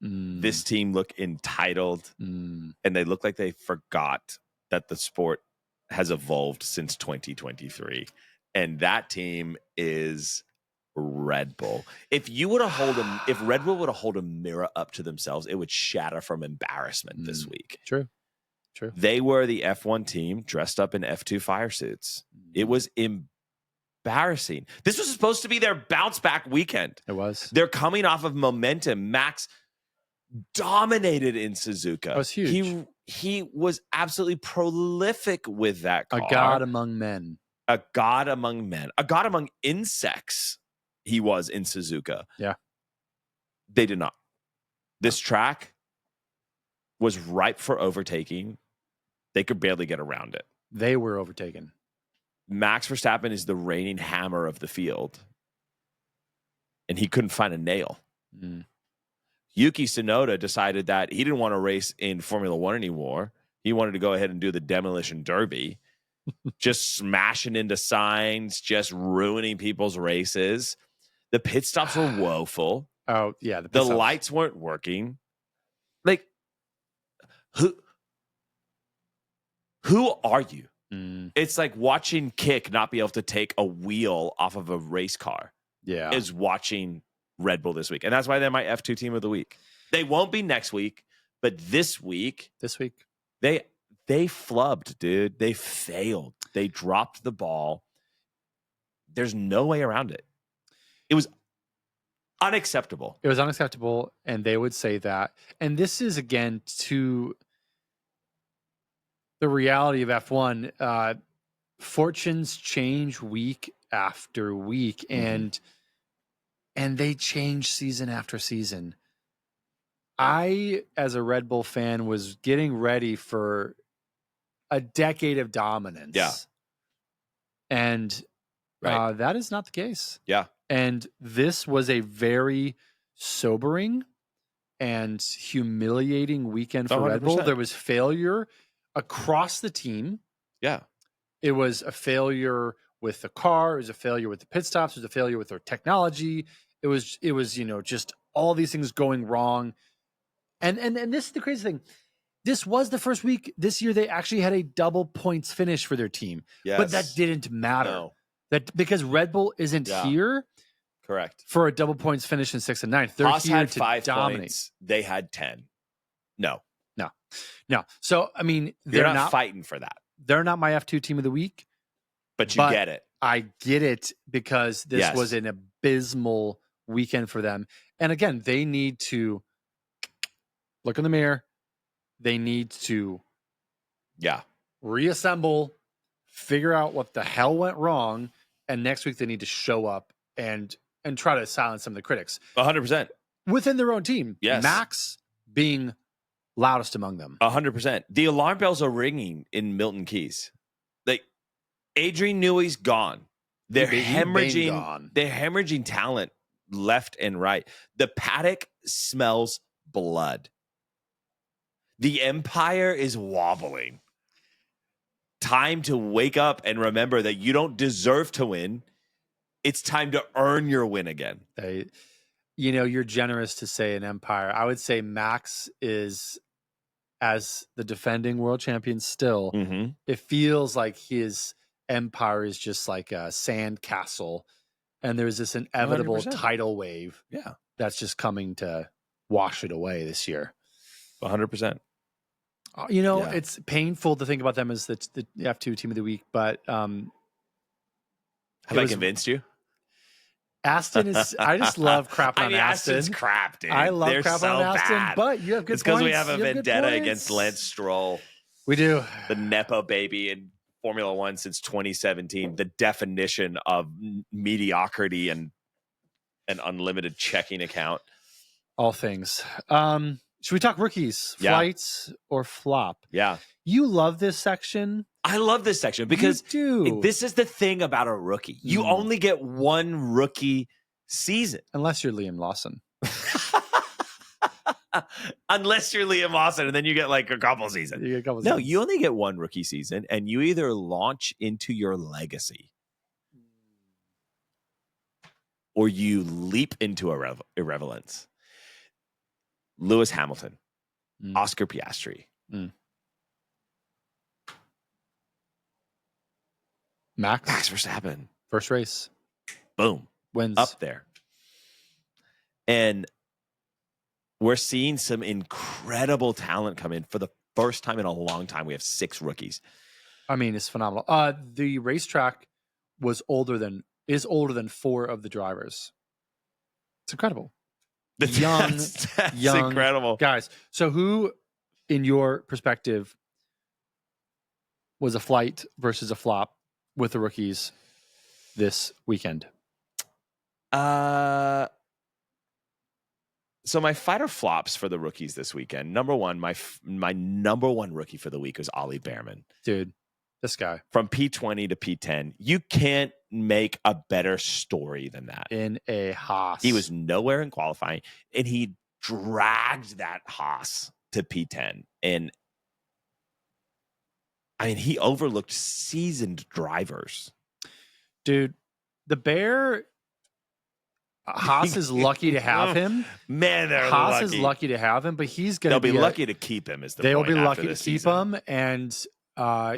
This team looked entitled. And they look like they forgot that the sport has evolved since 2023. And that team is Red Bull. If Red Bull would have held a mirror up to themselves, it would shatter from embarrassment this week. True. They were the F1 team dressed up in F2 fire suits. It was embarrassing. This was supposed to be their bounce back weekend. It was. They're coming off of momentum. Max dominated in Suzuka. That was huge. He was absolutely prolific with that car. A god among men. A god among men. A god among insects. He was in Suzuka. Yeah. They did not. This track was ripe for overtaking. They could barely get around it. They were overtaken. Max Verstappen is the reigning hammer of the field. And he couldn't find a nail. Yuki Tsunoda decided that he didn't want to race in Formula One anymore. He wanted to go ahead and do the demolition derby. Just smashing into signs, just ruining people's races. The pit stops were woeful. Oh, yeah. The lights weren't working. Like, who are you? It's like watching Kick not be able to take a wheel off of a race car. Yeah. Is watching Red Bull this week. And that's why they're my F2 team of the week. They won't be next week, but this week, they flubbed, dude. They failed. They dropped the ball. There's no way around it. It was unacceptable. It was unacceptable, and they would say that. And this is, again, to the reality of F1. Fortunes change week after week, and they change season after season. I, as a Red Bull fan, was getting ready for a decade of dominance. Yeah. And that is not the case. Yeah. And this was a very sobering and humiliating weekend for 100%. Red Bull. There was failure across the team. Yeah. It was a failure with the car. It was a failure with the pit stops. It was a failure with their technology. It was, just all these things going wrong. And this is the crazy thing. This was the first week this year they actually had a double points finish for their team. Yes. But that didn't matter. No. That because Red Bull isn't here. Correct. For a double points finish in 6 and 9. They're Haas here had to 5 dominate. points. They had 10. No. So, I mean, They're not fighting for that. They're not my F2 team of the week. But you get it. I get it because this was an abysmal weekend for them. And again, they need to look in the mirror. They need to reassemble, figure out what the hell went wrong, and next week they need to show up and try to silence some of the critics. 100%. Within their own team. Yes. Max being loudest among them. 100%. The alarm bells are ringing in Milton Keynes. Like, Adrian Newey's gone. They're hemorrhaging talent left and right. The paddock smells blood. The empire is wobbling. Time to wake up and remember that you don't deserve to win. It's time to earn your win again. You're generous to say an empire. I would say Max is, as the defending world champion still, it feels like his empire is just like a sand castle. And there's this inevitable 100%. tidal wave that's just coming to wash it away this year. 100%. Yeah. It's painful to think about them as the F2 team of the week, but Have I convinced you? Aston is. I just love crapping on Aston. Aston's crap, dude. I love They're crapping so on Aston, bad. but you have good It's because points. we have a You good vendetta points. against Lance Stroll, We do. the Nepo baby in Formula One since 2017, the definition of mediocrity and an unlimited checking account. All things. Should we talk rookies, Yeah. flights, or flop? Yeah. You love this section. I love this section because this is the thing about a rookie. You only get one rookie season. Unless you're Liam Lawson. Unless you're Liam Lawson, and then you get like a couple seasons. No, you only get one rookie season, and you either launch into your legacy or you leap into irrelevance. Lewis Hamilton, Oscar Piastri. Max Verstappen. First race. Boom. Wins. Up there. And we're seeing some incredible talent come in for the first time in a long time. We have 6 rookies. I mean, it's phenomenal. The racetrack is older than 4 of the drivers. It's incredible. That's young incredible. Guys. So who, in your perspective, was a flight versus a flop with the rookies this weekend? So my fight or flops for the rookies this weekend. Number one, my number one rookie for the week was Ollie Behrman. Dude, this guy. From P20 to P10. You can't make a better story than that. In a Haas. He was nowhere in qualifying, and he dragged that Haas to P10. And I mean, he overlooked seasoned drivers. Dude, the Bear... Haas is lucky to have him. Man, Haas is lucky to have him, but they'll be lucky to keep him. They'll be lucky to keep him, and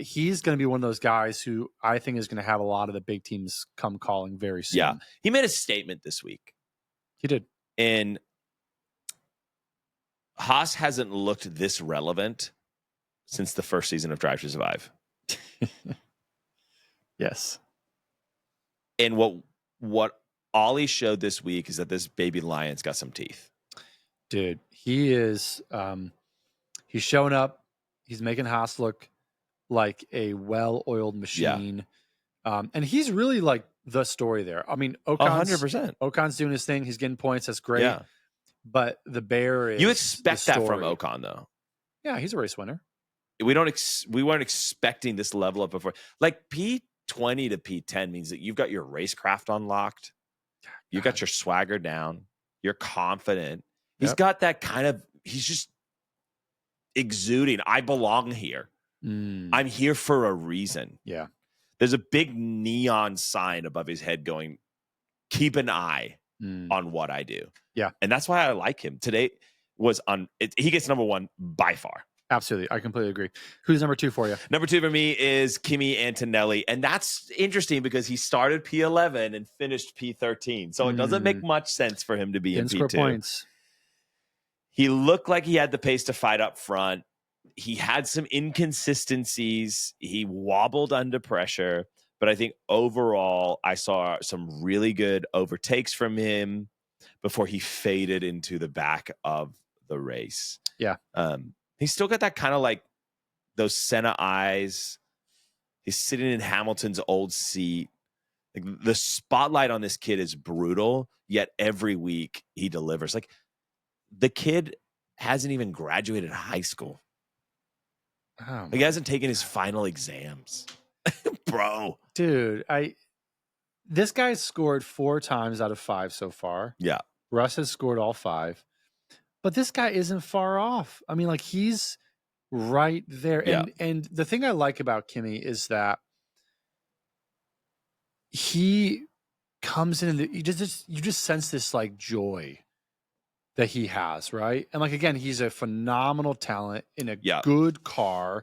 he's going to be one of those guys who I think is going to have a lot of the big teams come calling very soon. Yeah, he made a statement this week. He did, and Haas hasn't looked this relevant since the first season of Drive to Survive. Yes, and what Ollie showed this week is that this baby lion's got some teeth. Dude, he is he's showing up. He's making Haas look like a well-oiled machine. Yeah. And he's really like the story there. I mean, 100%. Ocon's doing his thing. He's getting points. That's great. Yeah. But the Bear is... You expect that from Ocon, though. Yeah, he's a race winner. We weren't expecting this level up before. Like P20 to P10 means that you've got your racecraft unlocked. You got your swagger down. You're confident. He's got that kind of, he's just exuding, I belong here. I'm here for a reason. Yeah. There's a big neon sign above his head going, keep an eye on what I do. Yeah. And that's why I like him. Today was he gets number 1 by far. Absolutely. I completely agree. Who's number 2 for you? Number 2 for me is Kimi Antonelli. And that's interesting because he started P11 and finished P13. So it doesn't make much sense for him to be in P2. Score points. He looked like he had the pace to fight up front. He had some inconsistencies. He wobbled under pressure. But I think overall, I saw some really good overtakes from him before he faded into the back of the race. Yeah. He's still got that kind of like those Senna eyes. He's sitting in Hamilton's old seat. Like the spotlight on this kid is brutal, yet every week he delivers. Like the kid hasn't even graduated high school. Like he hasn't taken his final exams. Bro. Dude, this guy's scored 4 times out of 5 so far. Yeah. Russ has scored all 5. But this guy isn't far off. I mean, like he's right there. Yeah. And the thing I like about Kimi is that he comes in and you just sense this like joy that he has, right? And like again, he's a phenomenal talent in a good car.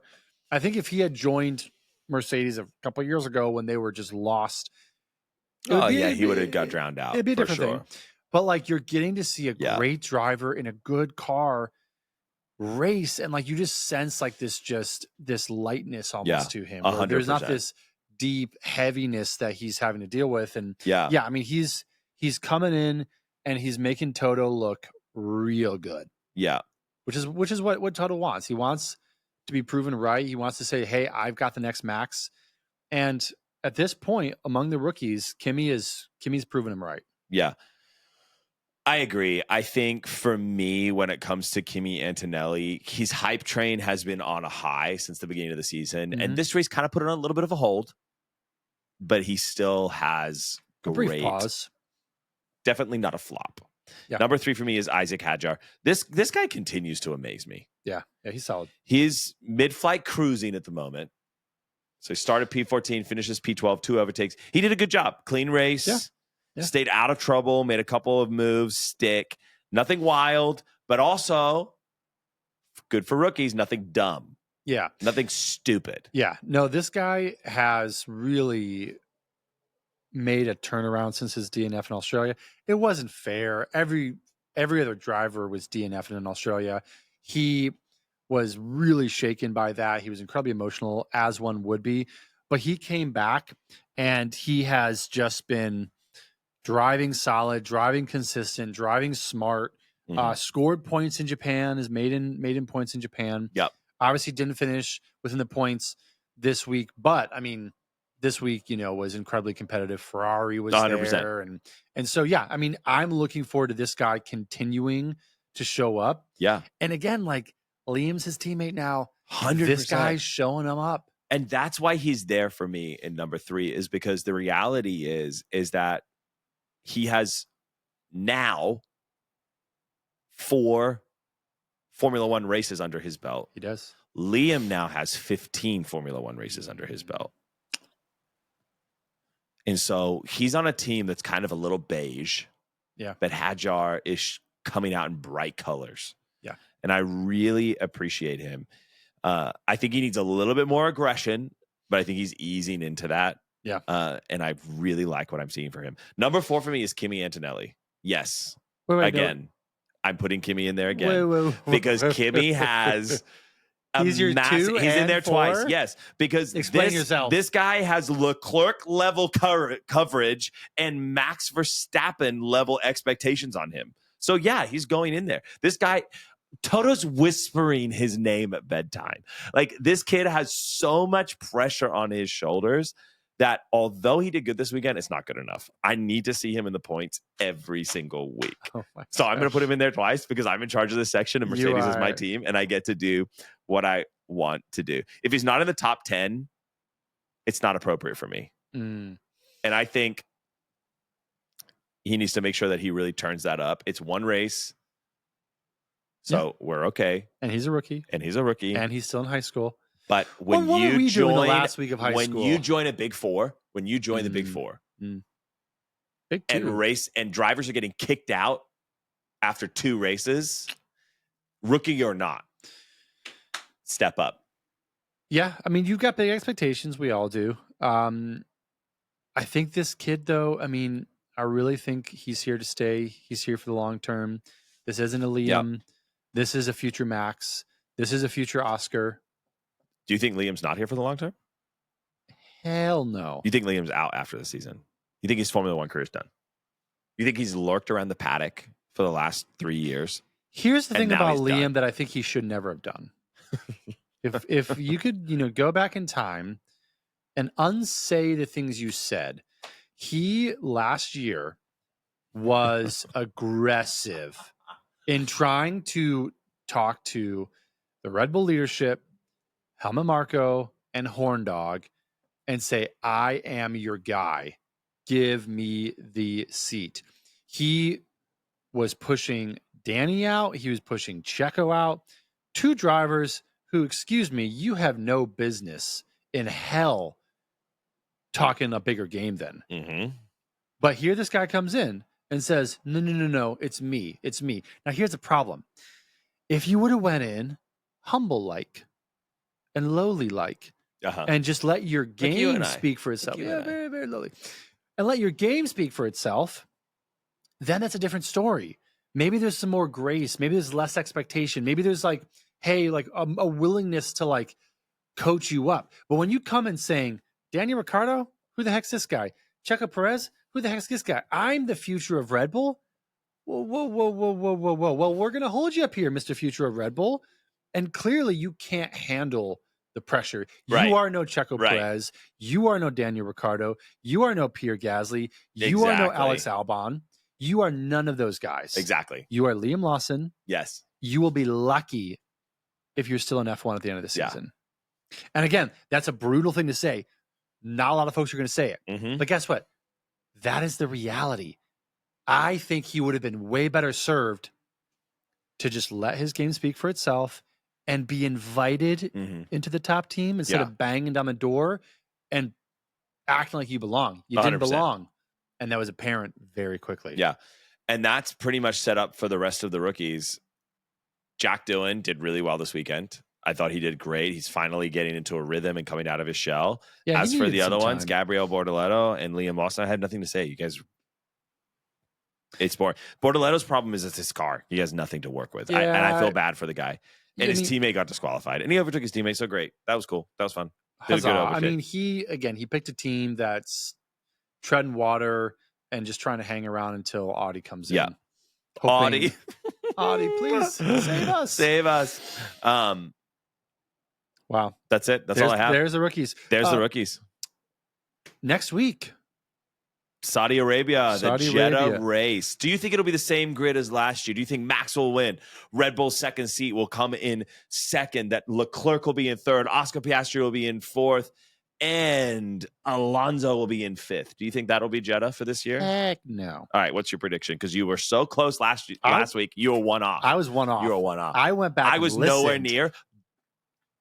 I think if he had joined Mercedes a couple of years ago when they were just lost, he would have got drowned out. It'd be a different thing. But like you're getting to see a great driver in a good car race, and like you just sense like this lightness almost to him, where there's not 100%. this deep heaviness that he's having to deal with. And Yeah. I mean, he's coming in and he's making Toto look real good. Yeah. Which is what Toto wants. He wants to be proven right. He wants to say, hey, I've got the next Max. And at this point, among the rookies, Kimi's proven him right. Yeah. I agree. I think for me, when it comes to Kimi Antonelli, his hype train has been on a high since the beginning of the season. And this race kind of put it on a little bit of a hold. But he still has a brief pause. Definitely not a flop. Yeah. Number 3 for me is Isaac Hadjar. This guy continues to amaze me. Yeah, he's solid. He's mid-flight cruising at the moment. So he started P14, finishes P12, 2 overtakes. He did a good job. Clean race. Yeah. Stayed out of trouble, made a couple of moves, stick. Nothing wild, but also good for rookies, nothing dumb. Yeah. Nothing stupid. Yeah. No, this guy has really made a turnaround since his DNF in Australia. It wasn't fair. Every other driver was DNFing in Australia. He was really shaken by that. He was incredibly emotional, as one would be. But he came back and he has just been driving solid, driving consistent, driving smart. Scored points in Japan, his maiden points in Japan. Yep. Obviously didn't finish within the points this week, but I mean, this week, was incredibly competitive. Ferrari was 100%. There. And so, yeah, I mean, I'm looking forward to this guy continuing to show up. Yeah. And again, like Liam's his teammate now. 100%. This guy's showing him up. And that's why he's there for me in number 3, is because the reality is that he has now 4 Formula One races under his belt. He does. Liam now has 15 Formula One races under his belt. And so he's on a team that's kind of a little beige. Yeah. But Hadjar is coming out in bright colors. Yeah. And I really appreciate him. I think he needs a little bit more aggression, but I think he's easing into that. Yeah. And I really like what I'm seeing for him. Number 4 for me is Kimi Antonelli. Yes. Wait, again, no. I'm putting Kimi in there again. Wait. Because Kimi has he's your 2 he's in there 4? twice. Yes. Because this guy has Leclerc level coverage and Max Verstappen level expectations on him. So yeah, he's going in there. This guy, Toto's whispering his name at bedtime. Like, this kid has so much pressure on his shoulders that although he did good this weekend, it's not good enough. I need to see him in the points every single week. So I'm going to put him in there twice because I'm in charge of this section and Mercedes is my team and I get to do what I want to do. If he's not in the top 10, it's not appropriate for me. And I think he needs to make sure that he really turns that up. It's one race. So we're okay. And he's a rookie. And he's still in high school. But when you join the last week of high school, when you join a Big Four, the Big Four, Big 2. and race and drivers are getting kicked out after 2 races, rookie or not, step up. Yeah, I mean, you've got big expectations. We all do. I think this kid, though, I mean, I really think he's here to stay. He's here for the long term. This isn't a Liam. Yep. This is a future Max. This is a future Oscar. Do you think Liam's not here for the long term? Hell no. You think Liam's out after the season? You think his Formula One career's done? You think he's lurked around the paddock for the last 3 years? Here's the thing about Liam that I think he should never have done. If you could, go back in time and unsay the things you said, he last year was aggressive in trying to talk to the Red Bull leadership, Helmut Marko, and Horndog, and say, I am your guy. Give me the seat. He was pushing Danny out. He was pushing Checo out. 2 drivers who, excuse me, you have no business in hell talking a bigger game than. Mm-hmm. But here this guy comes in and says, no, it's me. Now, here's the problem. If you would have went in humble-like and lowly-like and just let your game speak for itself. Very, very lowly. And let your game speak for itself, then that's a different story. Maybe there's some more grace. Maybe there's less expectation. Maybe there's hey, like a willingness to like coach you up. But when you come in saying, Daniel Ricciardo, who the heck's this guy? Checo Perez, who the heck's this guy? I'm the future of Red Bull. Whoa, whoa, whoa, whoa, whoa, whoa, whoa. Well, we're going to hold you up here, Mr. Future of Red Bull. And clearly you can't handle the pressure. Right. You are no Checo Right. Perez. You are no Daniel Ricciardo. You are no Pierre Gasly. You are no Exactly. Alex Albon. You are none of those guys. Exactly. You are Liam Lawson. Yes. You will be lucky if you're still in F1 at the end of the Yeah. season. And again, that's a brutal thing to say. Not a lot of folks are going to say it. Mhm. But guess what? That is the reality. I think he would have been way better served to just let his game speak for itself and be invited Mhm. into the top team instead Yeah. of banging down the door and acting like you belong. You didn't 100%. belong. And that was apparent very quickly. Yeah. And that's pretty much set up for the rest of the rookies. Jack Doohan did really well this weekend. I thought he did great. He's finally getting into a rhythm and coming out of his shell. Yeah, As he for needed the other some ones, time. Gabriel Bortoleto and Liam Lawson, I had nothing to say. You guys, it's boring. Bortoleto's problem is it's his car. He has nothing to work with. And I feel bad for the guy. And his teammate got disqualified. And he overtook his teammate, so great. That was cool. That was fun. Did a good Huzzah. I overtake. mean, he picked a team that's treading water and just trying to hang around until Audi comes Yeah. in. Hoping- Audi. Audi, please save us. Save us. Wow. That's it. That's all I have. There's the rookies. There's the rookies. Next week, Saudi Arabia, Saudi the Jeddah Arabia. race. Do you think it'll be the same grid as last year? Do you think Max will win? Red Bull's second seat will come in second. That Leclerc will be in third. Oscar Piastri will be in fourth. And Alonso will be in fifth. Do you think that'll be Jeddah for this year? Heck no. All right, what's your prediction? Because you were so close last week. You were one off. I was one off. You were one off. I went back. I was nowhere near.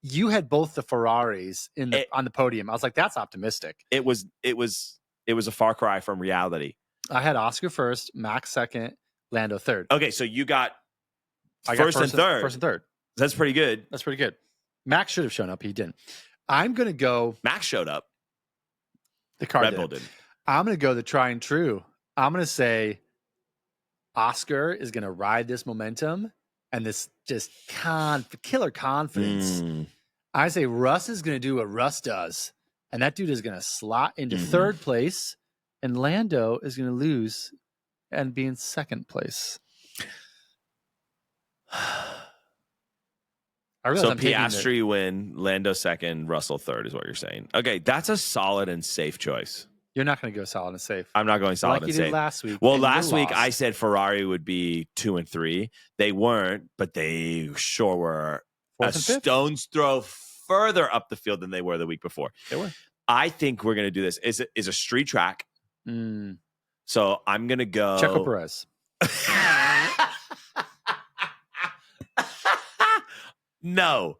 You had both the Ferraris on the podium. I was like, that's optimistic. It was a far cry from reality. I had Oscar first, Max second, Lando third. Okay, so you got I got first and third. First and third. That's pretty good. That's pretty good. Max should have shown up. He didn't. I'm going to go. Max showed up. The car Red Bull didn't. I'm going to go the try and true. I'm going to say Oscar is going to ride this momentum and this just killer confidence. I say Russ is going to do what Russ does. And that dude is going to slot into third place. And Lando is going to lose and be in second place. So Piastri win, Lando second, Russell third is what you're saying. Okay, that's a solid and safe choice. You're not going to go solid and safe. I'm not going solid like and you safe. did last week. Well, last week I said Ferrari would be 2 and 3. They weren't, but they sure were a stone's throw further up the field than they were the week before. They were. I think we're going to do this. Is a street track. So I'm going to go Checo Perez. No.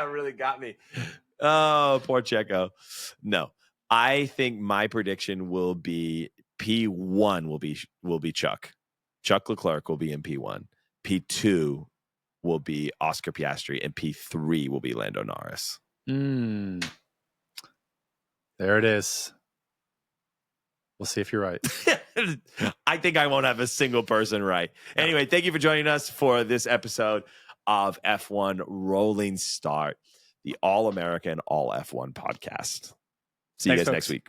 Really got me. Oh, poor Checo. No. I think my prediction will be P1 will be Chuck. Chuck Leclerc will be in P1. P2 will be Oscar Piastri, and P3 will be Lando Norris. There it is. We'll see if you're right. I think I won't have a single person right. Anyway, thank you for joining us for this episode of F1 Rolling Start, the All-American All F1 podcast. See you guys next week.